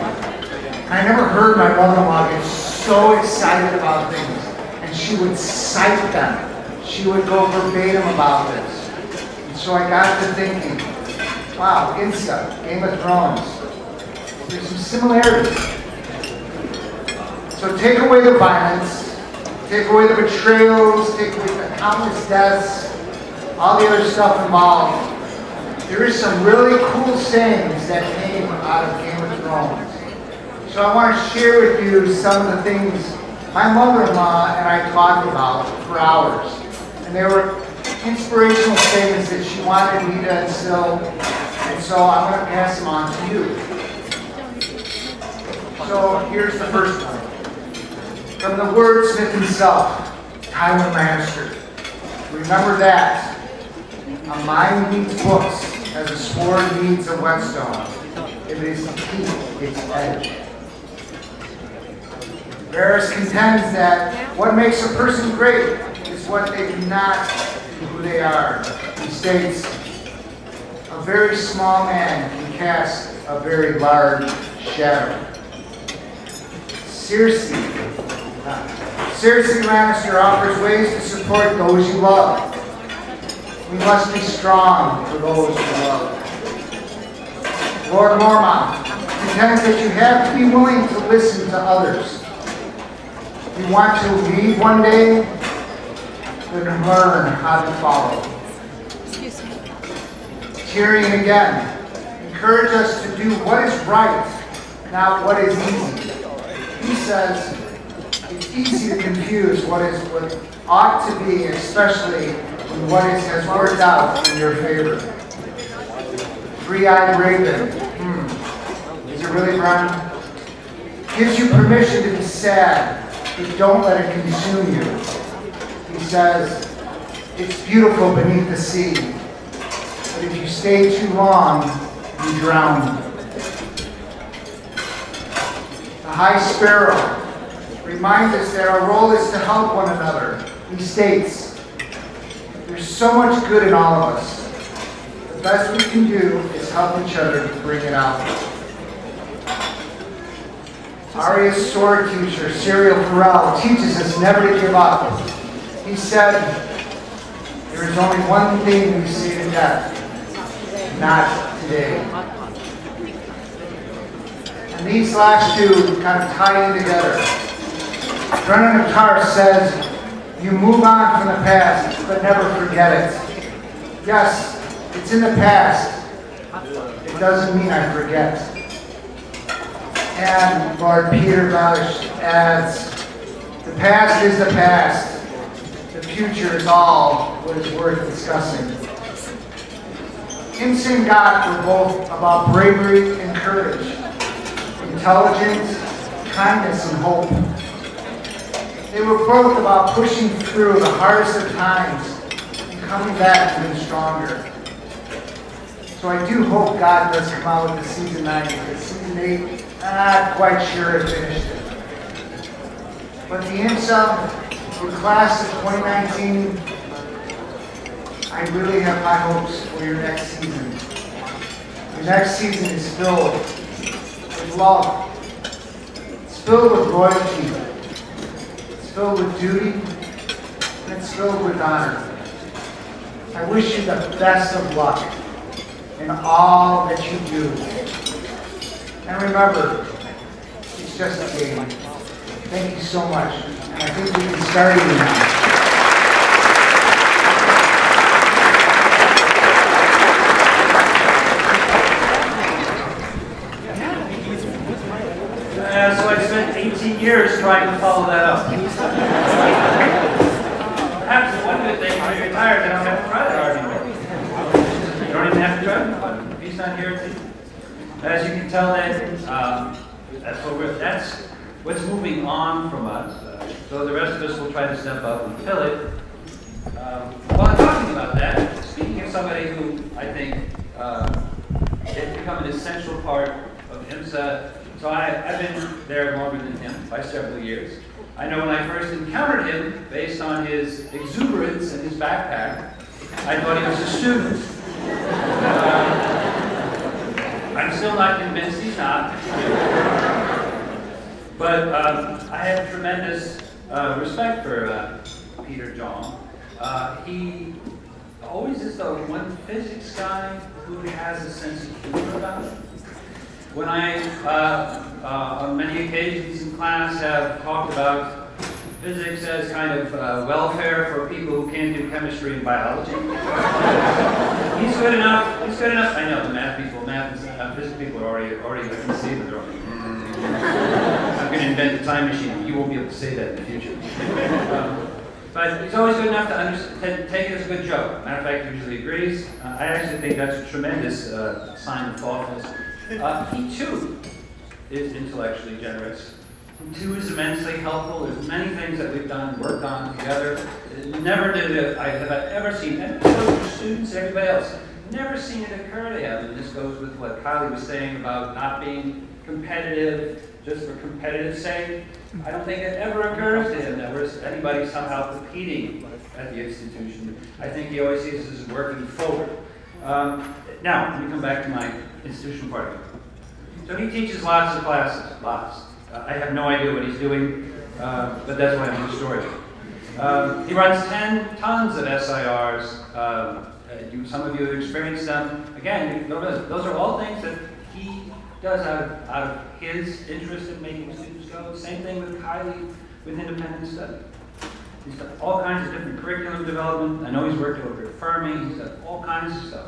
And I never heard my mother-in-law get so excited about things. And she would cite them. She would go verbatim about this. So I got to thinking, wow, IMSA, Game of Thrones, there's some similarities. So take away the violence, take away the betrayals, take away the countless deaths, all the other stuff involved. There is some really cool sayings that came out of Game of Thrones. So I want to share with you some of the things my mother-in-law and I talked about for hours. And they were inspirational statements that she wanted me to instill, and so I'm going to pass them on to you. So here's the first one. From the wordsmith himself, Tywin Lannister. Remember that. A mind needs books as a sword needs a whetstone. If it is teeth, its edge. Varys contends that what makes a person great is what they do not do who they are. He states, a very small man can cast a very large shadow. Cersei Lannister offers ways to support those you love. We must be strong for those we love. Lord Mormont contends that you have to be willing to listen to others. If you want to lead one day, then learn how to follow. Tyrion again, encourage us to do what is right, not what is easy. He says it's easy to confuse what ought to be, especially when what has worked out in your favor. Three-eyed raven, is it really brown? Gives you permission to be sad, but don't let it consume you. He says, It's beautiful beneath the sea, but if you stay too long, you drown. The High Sparrow reminds us that our role is to help one another. He states, there's so much good in all of us. The best we can do is help each other to bring it out. Aria's sword teacher, Cyril Farrell, teaches us never to give up. He said, there is only one thing we say to death, not today. And these last two kind of tie in together. Brennan Attar says, you move on from the past, but never forget it. Yes, it's in the past. It doesn't mean I forget. And Lord Peter Balish adds, the past is the past. The future is all what is worth discussing. IMSA and God were both about bravery and courage, intelligence, kindness, and hope. They were both about pushing through the hardest of times and coming back even stronger. So I do hope God does come out with the season 9, because season 8, I'm not quite sure it finished it. But the IMSA for class of 2019, I really have high hopes for your next season. Your next season is filled with love. It's filled with loyalty. It's filled with duty. And it's filled with honor. I wish you the best of luck in all that you do. And remember, it's just a game. Thank you so much. And I think we can start it now. So I spent 18 years trying to follow that up. Perhaps one good thing when you're retired, I don't have to try that argument. You don't even have to try it. He's not here to. As you can tell, that's what's moving on from us. So the rest of us will try to step up and fill it. While I'm talking about that, speaking of somebody who I think has become an essential part of IMSA, so I've been there longer than him by several years. I know when I first encountered him, based on his exuberance and his backpack, I thought he was a student. I'm still not convinced he's not. But I have tremendous respect for Peter John. He always is the one physics guy who has a sense of humor about it. When I, on many occasions in class, have talked about physics as kind of welfare for people who can't do chemistry and biology. He's good enough. I know the math and physics people are already I can see that they're already. I'm going to invent a time machine. You won't be able to say that in the future. But he's always good enough to take it as a good joke. Matter of fact, he usually agrees. I actually think that's a tremendous sign of thoughtfulness. He too is intellectually generous. He too is immensely helpful. There's many things that we've done and worked on together. Never did it. Have I ever seen, and so students, everybody else, never seen it occur to him. And this goes with what Kylie was saying about not being competitive just for competitive sake. I don't think it ever occurs to him that there's anybody somehow competing at the institution. I think he always sees us as working forward. Now, let me come back to my institution part of it. So he teaches lots of classes, lots. I have no idea what he's doing, but that's why I'm the story. He runs 10 tons of SIRs. Some of you have experienced them. Again, those are all things that he does out of his interest in making students go. Same thing with Kylie with independent study. He's got all kinds of different curriculum development. I know he's worked over at Fermi. He's got all kinds of stuff.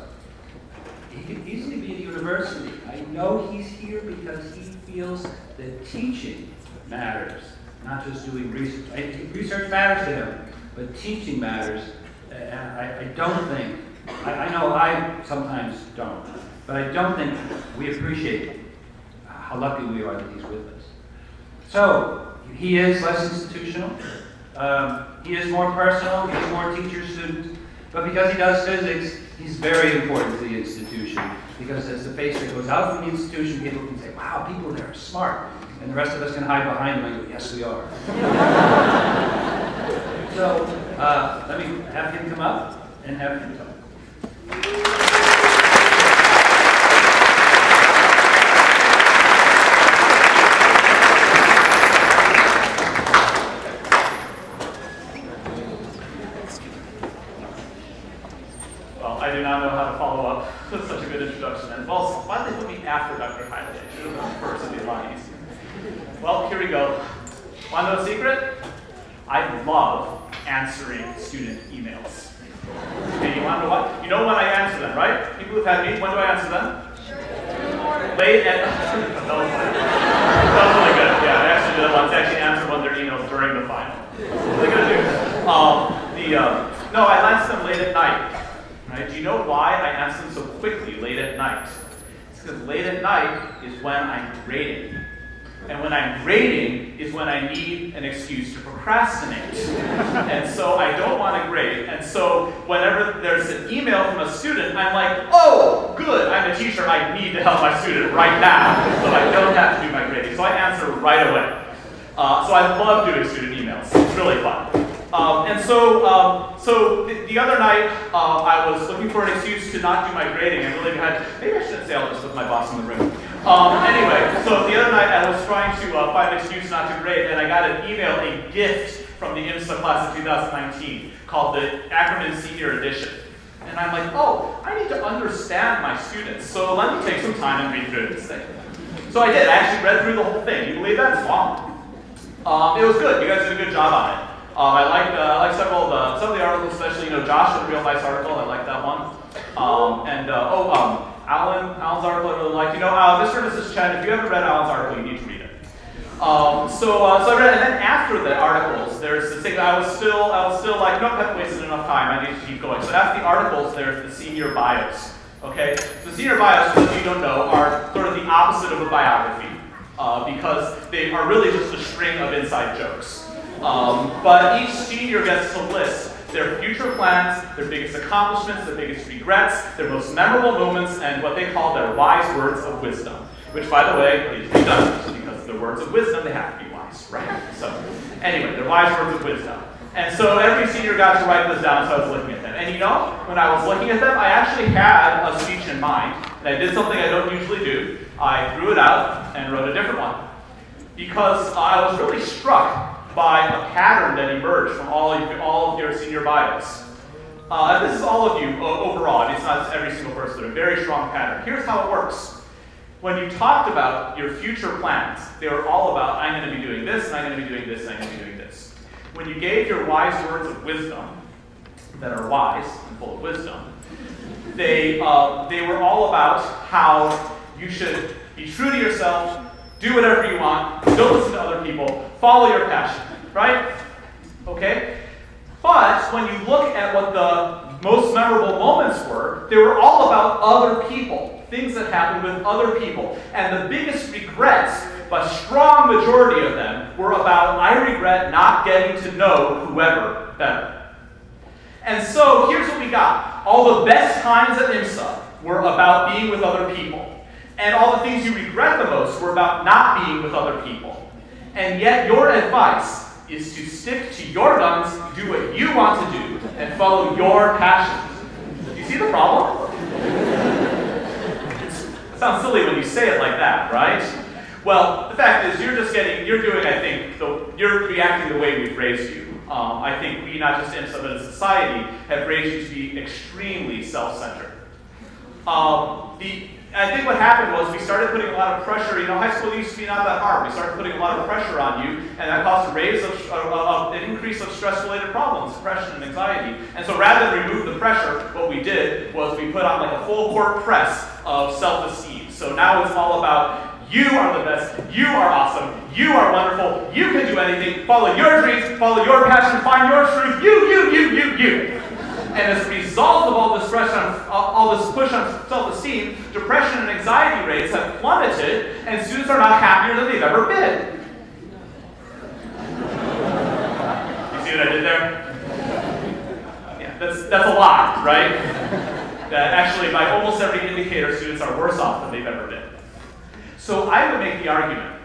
He could easily be at a university. I know he's here because he feels that teaching matters, not just doing research. Research matters to him, but teaching matters. And I don't think, I know I sometimes don't, but I don't think we appreciate how lucky we are that he's with us. So, he is less institutional. He is more personal. He's more teacher-student. But because he does physics, he's very important to the institution. Because as the face that goes out from the institution, people can say, wow, people there are smart. And the rest of us can hide behind him and go, yes, we are. So let me have him come up and have him talk. Well, I do not know how to follow up with such a good introduction. And well, why did they put me after Dr. Hiley? I should have done first, it'd be a lot easier. Well, here we go. Want to know a secret? I love answering student emails. Okay, you want to know what? You know when I answer them, right? People who've had me, when do I answer them? Late at... that was really good. Yeah, I actually did that once. I actually answered one of their emails during the final. What are they going to do? No, I answer them late at night. Right? Do you know why I answer them so quickly late at night? It's because late at night is when I'm grading. And when I'm grading is when I need an excuse to procrastinate. And so I don't want to grade. And so whenever there's an email from a student, I'm like, oh, good, I'm a teacher, I need to help my student right now. So I don't have to do my grading. So I answer right away. So I love doing student emails. It's really fun. So the other night, I was looking for an excuse to not do my grading. I really had, maybe I shouldn't say all this with my boss in the room. Anyway, so the other night I was trying to find an excuse not to grade, and I got an email, a gift from the IMSA class of 2019 called the Acronym Senior Edition. And I'm like, oh, I need to understand my students, so let me take some time and read through this thing. So I did. I actually read through the whole thing. You believe that? It's long. It was good. You guys did a good job on it. I liked several of some of the articles, especially, Josh had a real nice article. I liked that one. Alan's article I really liked. Mr. and Mrs. Chen, if you haven't read Alan's article, you need to read it. So I read it, and then after the articles, there's the thing that I was still like, no, I haven't wasted enough time. I need to keep going. So after the articles, there's the senior bios. Okay, the senior bios, for those of you who don't know, are sort of the opposite of a biography because they are really just a string of inside jokes. But each senior gets to list their future plans, their biggest accomplishments, their biggest regrets, their most memorable moments, and what they call their wise words of wisdom. Which, by the way, need to be done, because they're words of wisdom, they have to be wise, right? So, anyway, they're wise words of wisdom. And so every senior got to write this down, so I was looking at them. And when I was looking at them, I actually had a speech in mind, and I did something I don't usually do. I threw it out and wrote a different one. Because I was really struck by a pattern that emerged from all of your senior bios. And this is all of you overall. It's not every single person, but a very strong pattern. Here's how it works. When you talked about your future plans, they were all about, I'm going to be doing this, and I'm going to be doing this, and I'm going to be doing this. When you gave your wise words of wisdom, that are wise and full of wisdom, they were all about how you should be true to yourself, do whatever you want, don't listen to other people, follow your passion, right? Okay? But when you look at what the most memorable moments were, they were all about other people, things that happened with other people. And the biggest regrets, a strong majority of them, were about, I regret not getting to know whoever better. And so here's what we got. All the best times at IMSA were about being with other people. And all the things you regret the most were about not being with other people. And yet your advice is to stick to your guns, do what you want to do, and follow your passions. Do you see the problem? It sounds silly when you say it like that, right? Well, the fact is you're reacting the way we've raised you. I think we, not just IMSA, but as a society, have raised you to be extremely self-centered. I think what happened was we started putting a lot of pressure. High school used to be not that hard. We started putting a lot of pressure on you, and that caused an increase of stress-related problems, depression and anxiety. And so rather than remove the pressure, what we did was we put on like a full-court press of self-esteem. So now it's all about, you are the best, you are awesome, you are wonderful, you can do anything, follow your dreams, follow your passion, find your truth, you. And as a result of all this push on self-esteem, depression and anxiety rates have plummeted, and students are not happier than they've ever been. You see what I did there? Yeah, That's a lot, right? That actually, by almost every indicator, students are worse off than they've ever been. So I would make the argument,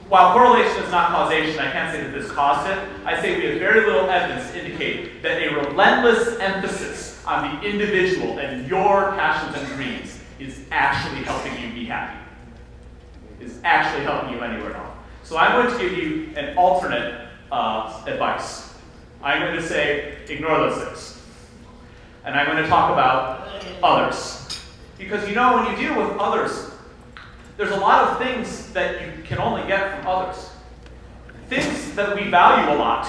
while correlation is not causation, I can't say that this caused it. I say we have very little evidence to indicate that a relentless emphasis on the individual and your passions and dreams is actually helping you be happy. Is actually helping you anywhere else. So I'm going to give you an alternate advice. I'm going to say, ignore those things. And I'm going to talk about others. Because you know, when you deal with others, there's a lot of things that you can only get from others. Things that we value a lot,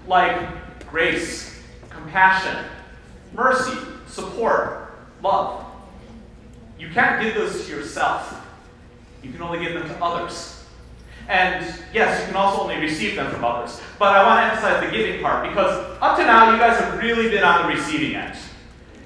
like grace, compassion, mercy, support, love. You can't give those to yourself. You can only give them to others. And yes, you can also only receive them from others. But I want to emphasize the giving part, because up to now, you guys have really been on the receiving end.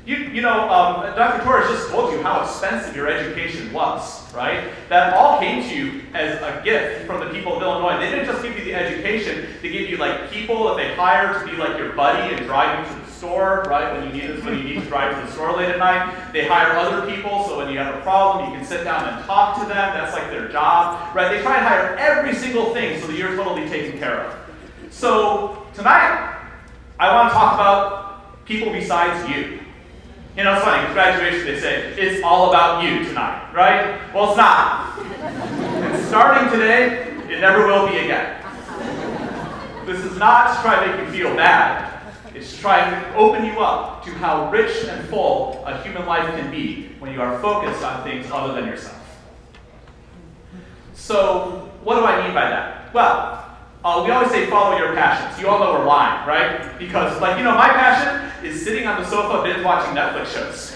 Dr. Torres just told you how expensive your education was, right? That all came to you as a gift from the people of Illinois. They didn't just give you the education, they gave you like people that they hired to be like your buddy and drive you to the store, right? When you need to drive to the store late at night. They hire other people, so when you have a problem, you can sit down and talk to them. That's like their job, right? They try and hire every single thing so that you're totally taken care of. So tonight, I want to talk about people besides you. You know, it's funny, with graduation they say, it's all about you tonight, right? Well, it's not. And starting today, it never will be again. This is not to try to make you feel bad. It's to try to open you up to how rich and full a human life can be when you are focused on things other than yourself. So, what do I mean by that? Well, we always say follow your passions. You all know we're lying, right? Because, my passion is sitting on the sofa binge watching Netflix shows.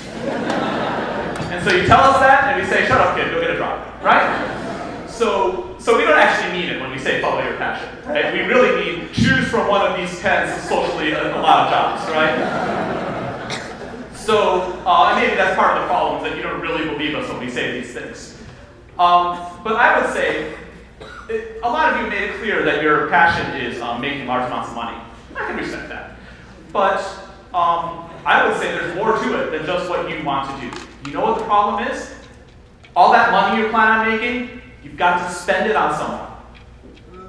And so you tell us that, and we say, shut up, kid, go get a job, right? So we don't actually mean it when we say follow your passion, right? We really mean choose from one of these 10 socially allowed jobs, right? So, and maybe that's part of the problem, that you don't really believe us when we say these things. But I would say, a lot of you made it clear that your passion is making large amounts of money. I can respect that. But I would say there's more to it than just what you want to do. You know what the problem is? All that money you plan on making, you've got to spend it on someone.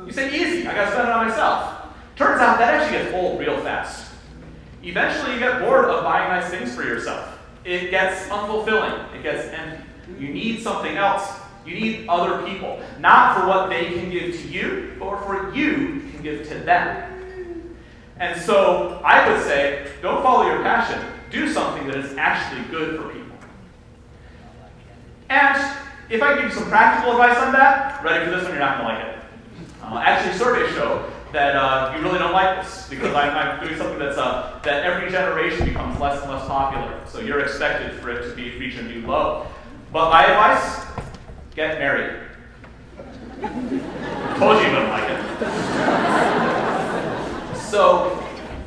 You say, easy, I got to spend it on myself. Turns out that actually gets old real fast. Eventually you get bored of buying nice things for yourself. It gets unfulfilling. It gets empty. You need something else. You need other people, not for what they can give to you, but for you can give to them. And so I would say, don't follow your passion. Do something that is actually good for people. And if I give you some practical advice on that, ready for this one, you're not going to like it. Actually, surveys show that you really don't like this, because I'm doing something that's that every generation becomes less and less popular. So you're expected for it to reach a new low. But my advice, get married. Told you wouldn't like it. So,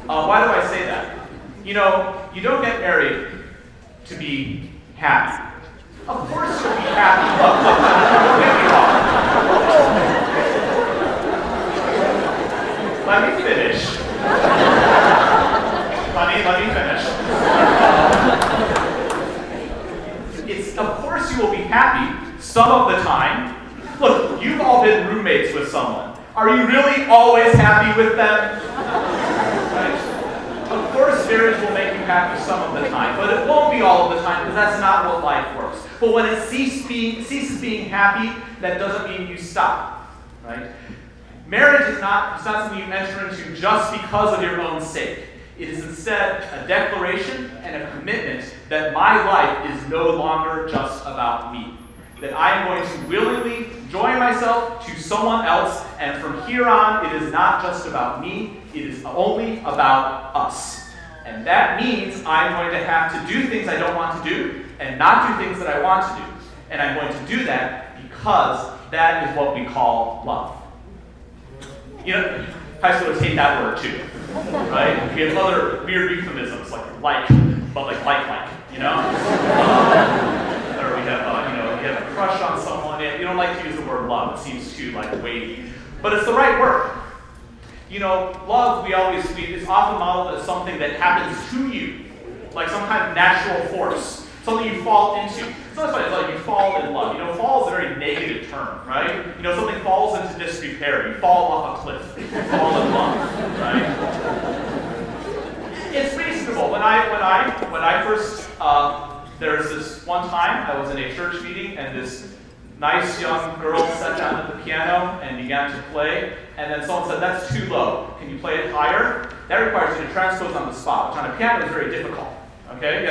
why do I say that? You know, you don't get married to be happy. Of course you'll be happy. Don't get me wrong. Let me finish. Let me finish. Of course you will be happy some of the time. Look, you've all been roommates with someone. Are you really always happy with them? Right? Of course marriage will make you happy some of the time, but it won't be all of the time, because that's not what life works. But when it ceases being happy, that doesn't mean you stop. Right? Marriage is not something you enter into just because of your own sake. It is instead a declaration and a commitment that my life is no longer just about me. That I am going to willingly join myself to someone else, and from here on, it is not just about me, it is only about us. And that means I'm going to have to do things I don't want to do, and not do things that I want to do. And I'm going to do that because that is what we call love. You know, high schoolers hate that word too, right? We have other weird euphemisms like, but like, you know? Or we have, you have a crush on someone. You don't like to use the word love. It seems too weighty, but it's the right word. love, it's often modeled as something that happens to you, like some kind of natural force, something you fall into. Sometimes it's like you fall in love. Fall is a very negative term, right? Something falls into disrepair. You fall off a cliff. You fall in love, right? It's reasonable. When I first, there's this one time I was in a church meeting and this nice young girl sat down at the piano and began to play, and then someone said, "That's too low. Can you play it higher?" That requires you to transpose on the spot, which on a piano is very difficult. Okay, you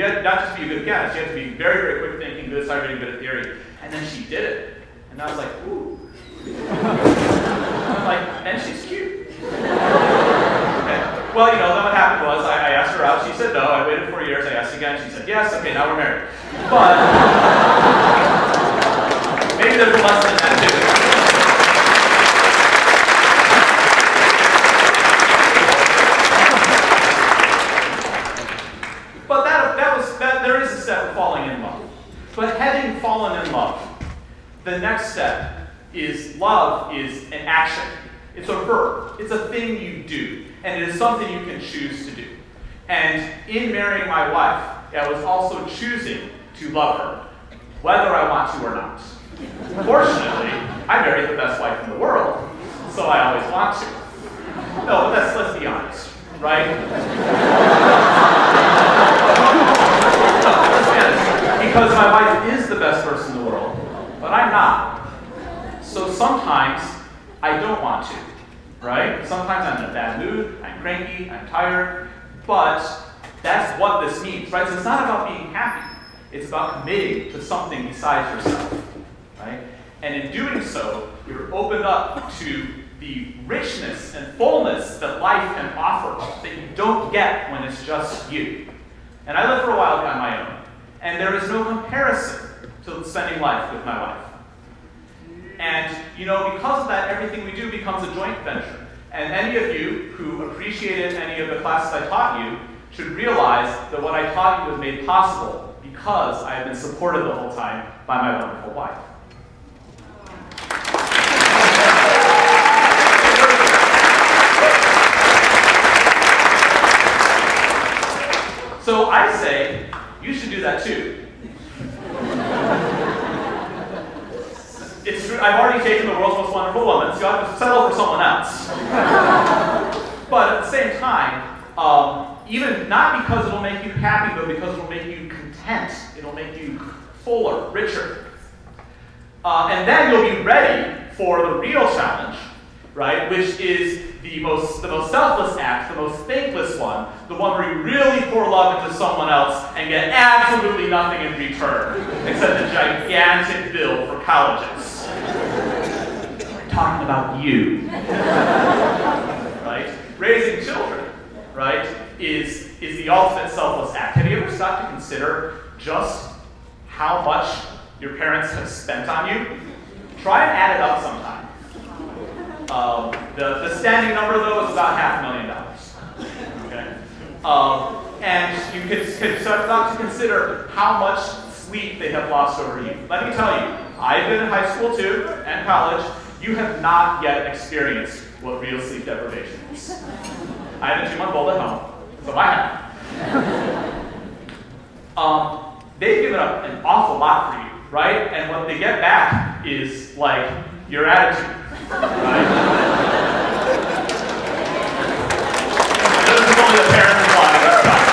have to not just be a good pianist, you have to be very, very quick thinking, good at studying, good at theory. And then she did it, and I was like, ooh. I'm like, and she's cute. Okay. Well, then what happened was I asked her out. She said no. I waited 4 years. I asked again. She said yes. Okay, now we're married. But maybe there's a lesson in that too. But there is a step of falling in love. But having fallen in love, the next step is love is an action. It's a verb. It's a thing you do. And it is something you can choose to do. And in marrying my wife, I was also choosing to love her, whether I want to or not. Fortunately, I married the best wife in the world, so I always want to. No, but let's be honest, right? Because my wife is the best person in the world, but I'm not. So sometimes I don't want to, right? Sometimes I'm in a bad mood, I'm cranky, I'm tired, but that's what this means, right? So it's not about being happy. It's about committing to something besides yourself, right? And in doing so, you're opened up to the richness and fullness that life can offer that you don't get when it's just you. And I lived for a while on my own, and there is no comparison to spending life with my wife. And, because of that, everything we do becomes a joint venture. And any of you who appreciated any of the classes I taught you should realize that what I taught you was made possible because I have been supported the whole time by my wonderful wife. So I say, you should do that too. It's true, I've already taken the world's most wonderful woman, so you have to settle for someone else. But at the same time, even not because it'll make you happy, but because it'll make you content. It'll make you fuller, richer. And then you'll be ready for the real challenge, right? Which is the most selfless act, the most thankless one, the one where you really pour love into someone else and get absolutely nothing in return, except a gigantic bill for colleges. We're talking about you. Right? Raising children, right, is the ultimate selfless act. Have you ever stopped to consider just how much your parents have spent on you? Try and add it up sometime. The standing number, though, is about $500,000. Okay? And you can start to consider how much sleep they have lost over you. Let me tell you, I've been in high school too, and college. You have not yet experienced what real sleep deprivation is. I have a 2-month-old at home, so I have. They've given up an awful lot for you, right? And what they get back is, like, your attitude, right? This is only the parents applying this stuff.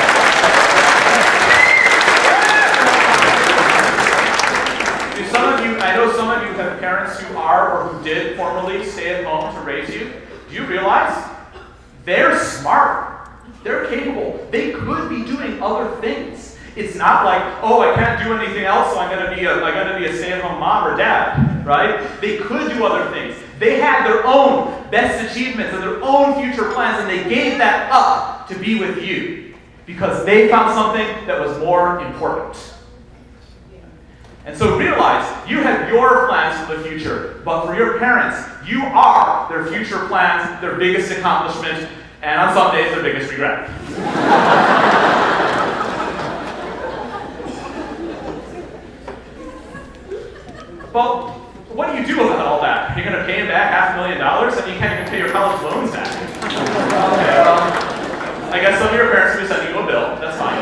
I know some of you have parents who are or who did formerly stay at home to raise you. Do you realize they're smart? They're capable. They could be doing other things. It's not like, oh, I can't do anything else, so I'm going to be a stay-at-home mom or dad, right? They could do other things. They had their own best achievements and their own future plans, and they gave that up to be with you because they found something that was more important. And so realize you have your plans for the future, but for your parents, you are their future plans, their biggest accomplishment, and on some days, their biggest regret. Well, what do you do about all that? You're going to pay him back $500,000 and you can't even pay your college loans back. Okay, well, I guess some of your parents will be sending you a bill. That's fine.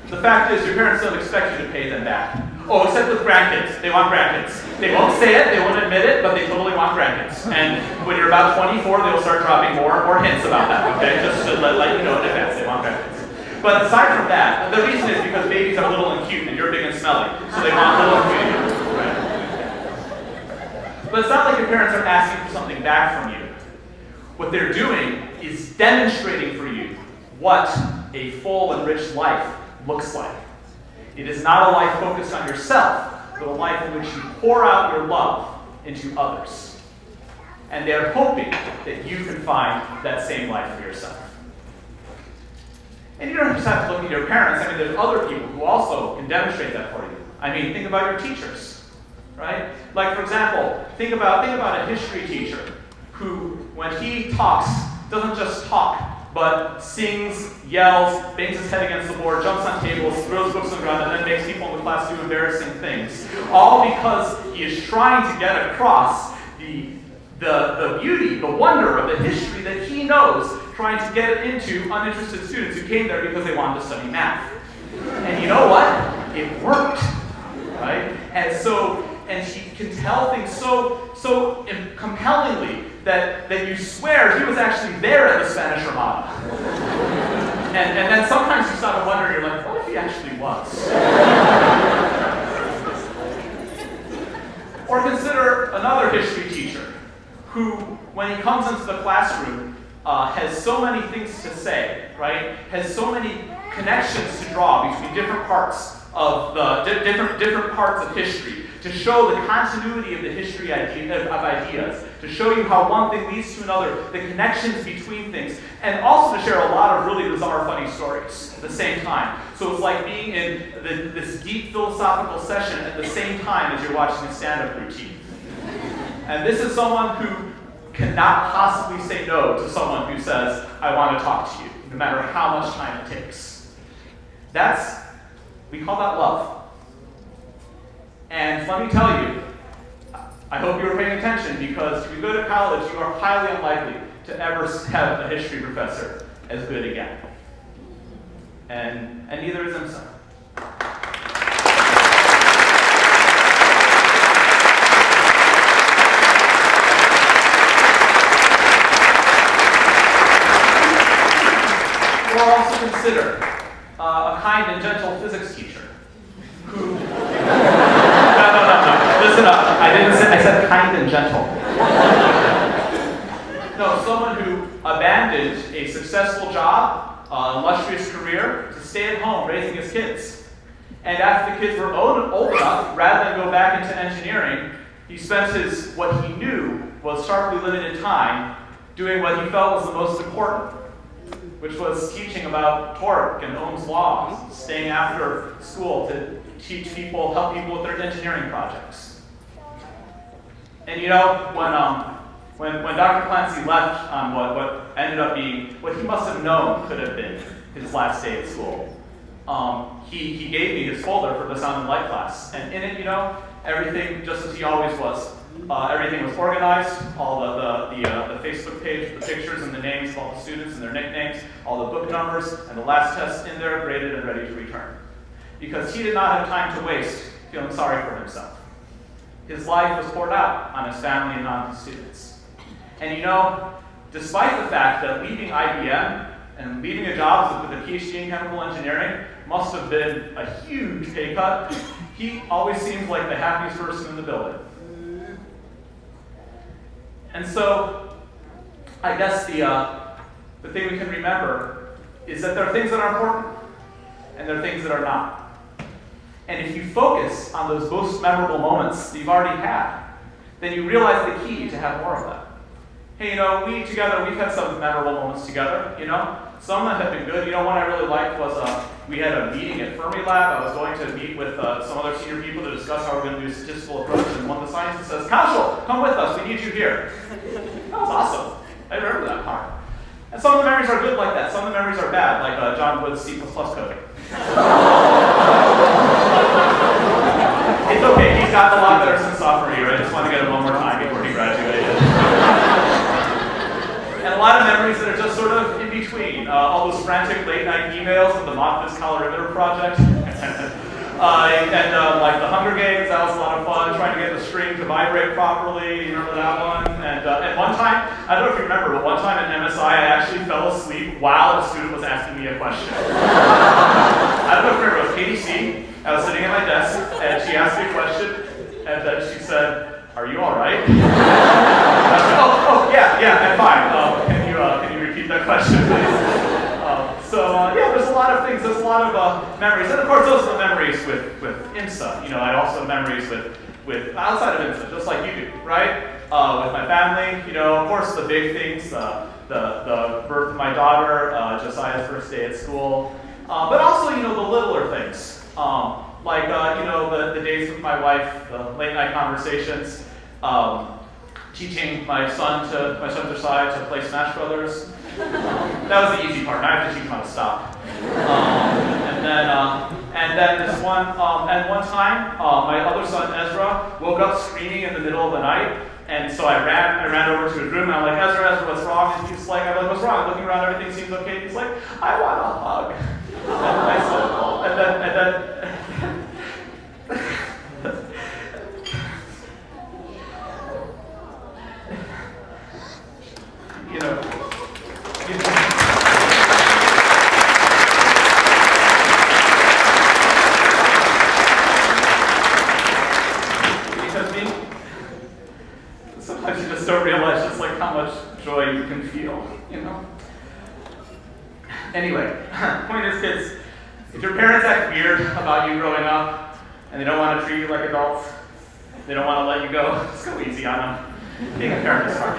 The fact is, your parents don't expect you to pay them back. Oh, except with grandkids. They want grandkids. They won't say it, they won't admit it, but they totally want grandkids. And when you're about 24, they'll start dropping more and more hints about that, okay? Just to let you know in advance, they want grandkids. But aside from that, the reason is because babies are little and cute and you're big and smelly. So they want little and cute. Right? But it's not like your parents are asking for something back from you. What they're doing is demonstrating for you what a full and rich life looks like. It is not a life focused on yourself, but a life in which you pour out your love into others. And they're hoping that you can find that same life for yourself. And you don't just have to look at your parents. I mean, there's other people who also can demonstrate that for you. I mean, think about your teachers, right? Like, for example, think about a history teacher who, when he talks, doesn't just talk, but sings, yells, bangs his head against the board, jumps on tables, throws books on the ground, and then makes people in the class do embarrassing things. All because he is trying to get across the beauty, the wonder of the history that he knows, trying to get it into uninterested students who came there because they wanted to study math. And you know what? It worked, right? And he can tell things so compellingly that you swear he was actually there at the Spanish Armada. And then sometimes you start to wonder, you're like, what if he actually was? Or consider another history teacher who, when he comes into the classroom, has so many things to say, right? Has so many connections to draw between different parts of different parts of history, to show the continuity of the history of ideas, to show you how one thing leads to another, the connections between things, and also to share a lot of really bizarre, funny stories at the same time. So it's like being in this deep philosophical session at the same time as you're watching a stand-up routine. And this is someone who cannot possibly say no to someone who says, I want to talk to you, no matter how much time it takes. We call that love. And let me tell you, I hope you were paying attention, because if you go to college, you are highly unlikely to ever have a history professor as good again. And neither is IMSA. Or also consider a kind and gentle physics teacher who... No. Listen up. I said kind and gentle. No, someone who abandoned a successful job, illustrious career, to stay at home raising his kids. And after the kids were old enough, rather than go back into engineering, he spent what he knew was sharply limited time doing what he felt was the most important, which was teaching about torque and Ohm's law, staying after school to teach people, help people with their engineering projects. And you know, when Dr. Clancy left on what ended up being, what he must have known could have been his last day at school, he gave me his folder for the Sound and Light class. And in it, you know, everything, just as he always was, everything was organized, all the Facebook page, the pictures and the names of all the students and their nicknames, all the book numbers, and the last test in there, graded and ready to return. Because he did not have time to waste feeling sorry for himself. His life was poured out on his family and on his students. And you know, despite the fact that leaving IBM and leaving a job with a PhD in chemical engineering must have been a huge pay cut, he always seemed like the happiest person in the building. And so, I guess the thing we can remember is that there are things that are important, and there are things that are not. And if you focus on those most memorable moments that you've already had, then you realize the key to have more of them. Hey, you know, we've had some memorable moments together, you know? Some that have been good. You know, one I really liked was we had a meeting at Fermilab. I was going to meet with some other senior people to discuss how we're going to do a statistical approach, and one of the scientists says, Council, come with us, we need you here. That was awesome. I remember that part. And some of the memories are good like that. Some of the memories are bad, like John Wood's C++ coding. It's okay, he's got a lot better since sophomore year. I just want to get him one more time before he graduated. And a lot of memories that are just sort of in between. All those frantic late night emails of the Mock This Colorimeter project. Like the Hunger Games, that was a lot of fun, trying to get the string to vibrate properly, you remember that one? And one time, I don't know if you remember, but one time at MSI, I actually fell asleep while a student was asking me a question. I don't know if you remember, it was Katie C. I was sitting at my desk, and she asked me a question, and then she said, "Are you all right?" I said, oh, yeah, I'm fine. Can you repeat that question, please? Yeah, there's a lot of things, there's a lot of memories. And of course, those are the memories with IMSA. You know, I also have memories with outside of IMSA, just like you do, right? With my family, you know, of course, the big things, the birth of my daughter, Josiah's first day at school, but also, you know, the littler things. You know, the days with my wife, the late night conversations, teaching my son Josiah to play Smash Brothers. That was the easy part. Now I have to teach him how to stop. And then this one time, my other son Ezra woke up screaming in the middle of the night, and so I ran over to his room, and I'm like, Ezra, what's wrong? And he's like, I'm like, what's wrong? I'm looking around, everything seems okay. He's like, I want a hug. And I said, oh, and then you know. Sometimes you just don't realize just like how much joy you can feel, you know? Anyway, point is, kids, if your parents act weird about you growing up and they don't want to treat you like adults, they don't want to let you go, just go easy on them. Being a parent is hard.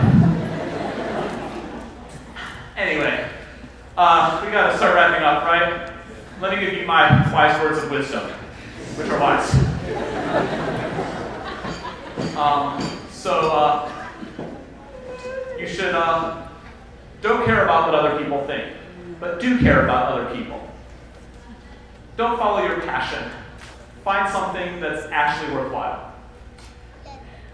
Anyway, we got to start wrapping up, right? Let me give you my wise words of wisdom, which are wise. You should don't care about what other people think, but do care about other people. Don't follow your passion. Find something that's actually worthwhile.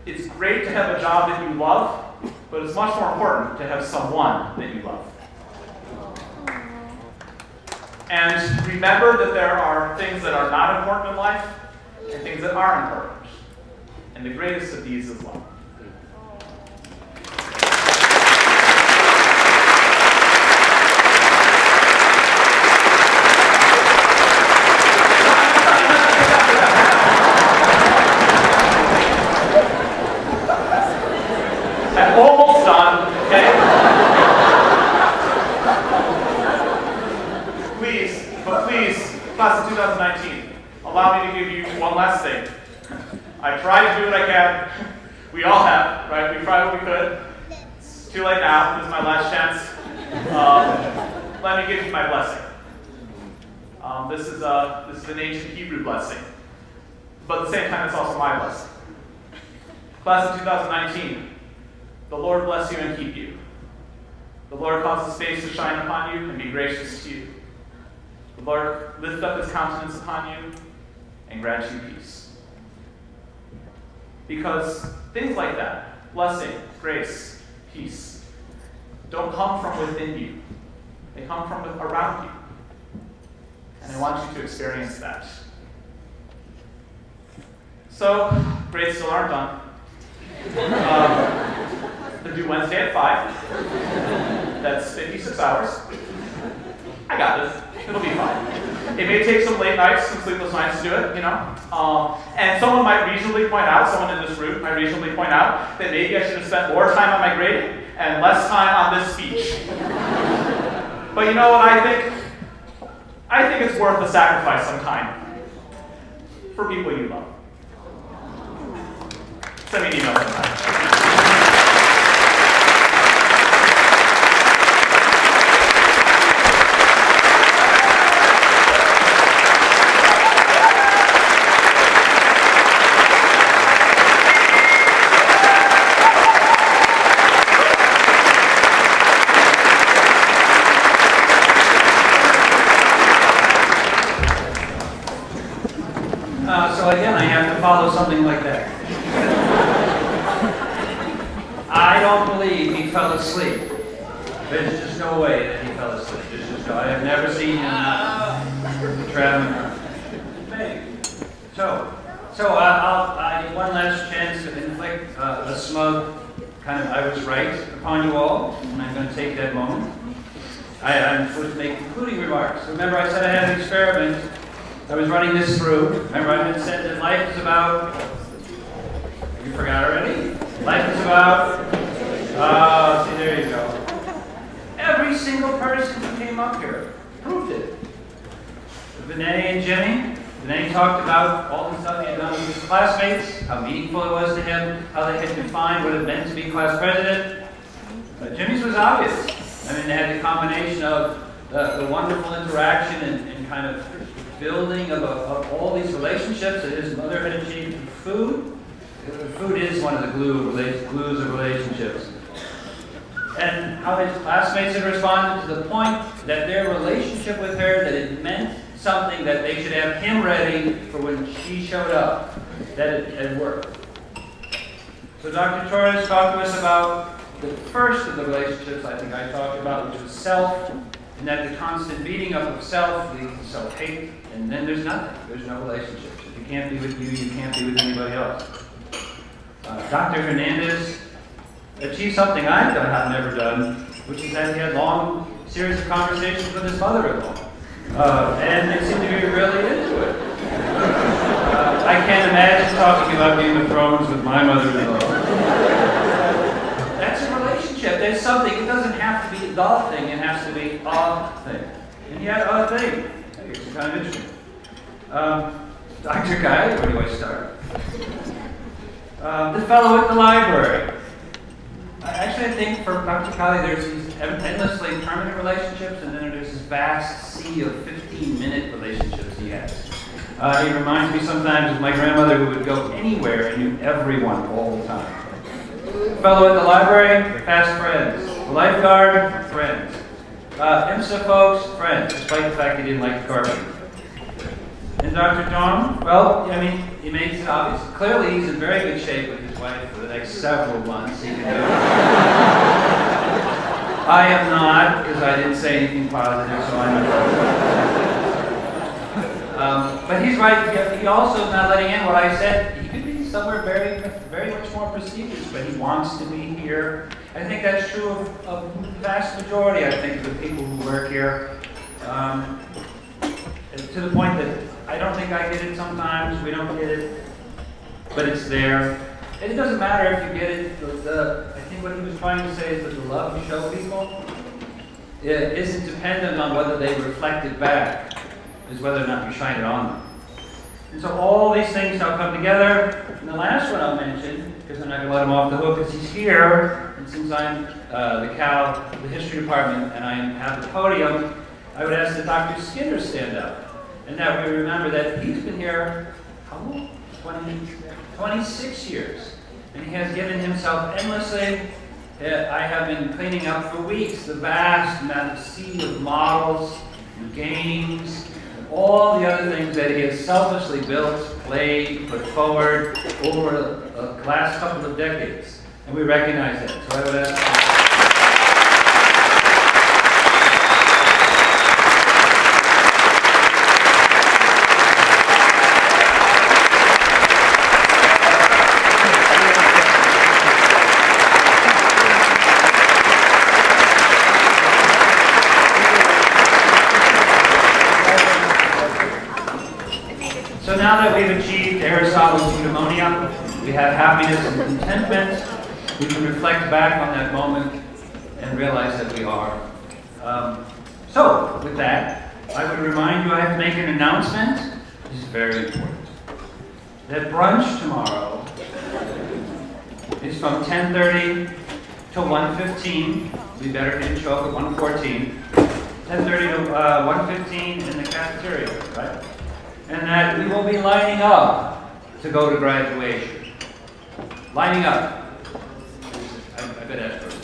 It's great to have a job that you love, but it's much more important to have someone that you love. And remember that there are things that are not important in life and things that are important. And the greatest of these is love. I'm almost done, okay? Please, class of 2019, allow me to give you one last thing. I tried to do what I can. We all have, right? We tried what we could. It's too late now. This is my last chance. Let me give you my blessing. This is an ancient Hebrew blessing, but at the same time, it's also my blessing. Class of 2019, the Lord bless you and keep you. The Lord cause his face to shine upon you and be gracious to you. The Lord lift up his countenance upon you and grant you peace. Because things like that, blessing, grace, peace, don't come from within you. They come from around you. And I want you to experience that. So, grades still aren't done. They're due Wednesday at 5. That's 56 hours. I got this. It'll be fine. It may take some late nights, some sleepless nights to do it, you know. And someone might reasonably point out, someone in this room might reasonably point out that maybe I should have spent more time on my grading and less time on this speech. But you know what I think? I think it's worth the sacrifice sometime for people you love. Send me an email sometime. So again, I have to follow something like that. I don't believe he fell asleep. There's just no way that he fell asleep. There's just no, I have never seen him traveling around. Maybe. So I one last chance to inflict a smug kind of I was right upon you all, and I'm going to take that moment. I'm supposed to make concluding remarks. Remember I said I had an experiment. I was running this through. Remember I had said that life is about, you forgot already? Life is about, see there you go. Every single person who came up here proved it. Vinay and Jimmy. Vinay talked about all the stuff he had done with his classmates, how meaningful it was to him, how they had defined what it meant to be class president. Jimmy's was obvious. I mean, they had the combination of the wonderful interaction and kind of building of all these relationships that his mother had achieved through food. Food is one of the glues of relationships. And how his classmates had responded to the point that their relationship with her, that it meant something that they should have him ready for when she showed up, that it had worked. So Dr. Torres talked to us about the first of the relationships I think I talked about, which was self, and that the constant beating up of self leads to self-hate, and then there's nothing. There's no relationships. If you can't be with you, you can't be with anybody else. Dr. Hernandez achieved something I've never done, which is that he had long series of conversations with his mother-in-law. And they seem to be really into it. I can't imagine talking about Game of Thrones with my mother-in-law. That's a relationship. There's something. It doesn't have to be the thing. It has to be a thing. And he had a thing. I think it's kind of interesting. Dr. Guy, where do I start? The fellow at the library. Actually, I think for Dr. Kali, there's these endlessly permanent relationships, and then there's this vast sea of 15-minute relationships he has. He reminds me sometimes of my grandmother who would go anywhere and knew everyone all the time. The fellow at the library, fast friends. The lifeguard, friends. IMSA folks, friends, despite the fact he didn't like the carpet. And Dr. John, well, I mean, he makes it obvious. Clearly, he's in very good shape with his wife for the next several months. He can do it. I am not, because I didn't say anything positive, so I'm not. But he's right. He also is not letting in what I said. He could be somewhere very, very much more prestigious, but he wants to be here. I think that's true of the vast majority, I think, of the people who work here. To the point that I don't think I get it sometimes, we don't get it, but it's there. And it doesn't matter if you get it, I think what he was trying to say is that the love you show people isn't dependent on whether they reflect it back, is whether or not you shine it on them. And so all these things now come together, and the last one I'll mention, because I'm not going to let him off the hook, because he's here, and since I'm the history department, and I have the podium, I would ask that Dr. Skinner stand up. And that we remember that he's been here, how long? 26 years. And he has given himself endlessly. I have been cleaning up for weeks the vast amount of sea of models and games, and all the other things that he has selflessly built, played, put forward over the last couple of decades. And we recognize that. So I would ask. So now that we've achieved Aristotle's eudaimonia, we have happiness and contentment, we can reflect back on that moment and realize that we are. So, with that, I would remind you I have to make an announcement. This is very important. That brunch tomorrow is from 10:30 to 1:15. We better didn't show up at 1:14. 10:30 to 1:15 in the cafeteria, right? And that we will be lining up to go to graduation. Lining up. I bet that's first.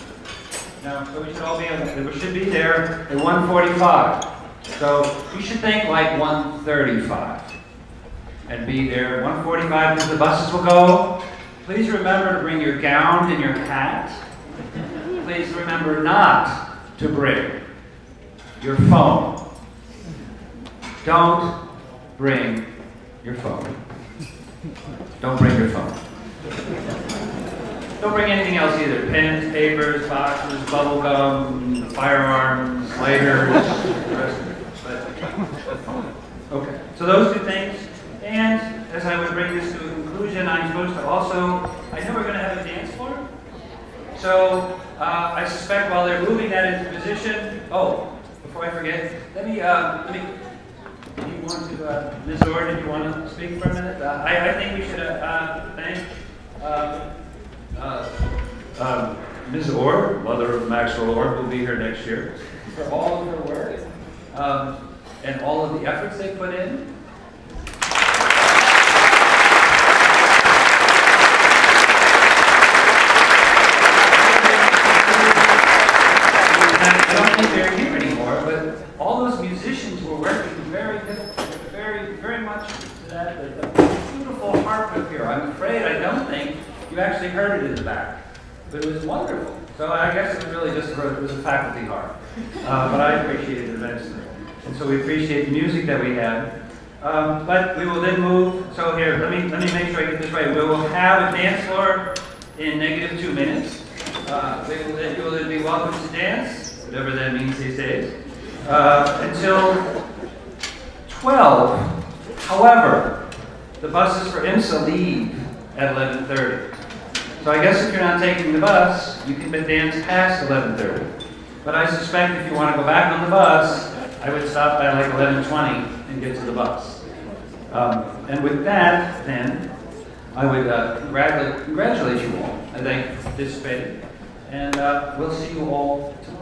Now, so we should all be, we should be there at 1:45. So you should think like 1:35. and be there at 1:45 because the buses will go. Please remember to bring your gown and your hat. Please remember not to bring your phone. Don't bring your phone. Don't bring your phone. Don't bring anything else either. Pens, papers, boxes, bubble gum, firearms, lighters, the rest of it. But, okay, so those two things. And as I would bring this to a conclusion, I'm supposed to also, I know we're going to have a dance floor. So I suspect while they're moving that into position, before I forget, let me, do you want to, Ms. Orr, did you want to speak for a minute? I think we should thank Ms. Orr, mother of Maxwell Orr, who will be here next year, for all of her work and all of the efforts they put in. I don't think they're here anymore, but all those musicians were working very much to that. The beautiful harp up here. I'm afraid I don't think you actually heard it in the back, but it was wonderful. So I guess it was really just it was a faculty harp, but I appreciated it immensely. And so we appreciate the music that we have. But we will then move. So here, let me make sure I get this right. We will have a dance floor in -2 minutes. You will then be welcome to dance, whatever that means these days, until 12. However, the buses for IMSA leave at 11:30. So I guess if you're not taking the bus, you can dance past 11:30. But I suspect if you want to go back on the bus, I would stop by like 11:20 and get to the bus. And with that, then, I would congratulate you all. I thank you for participating. And we'll see you all tomorrow.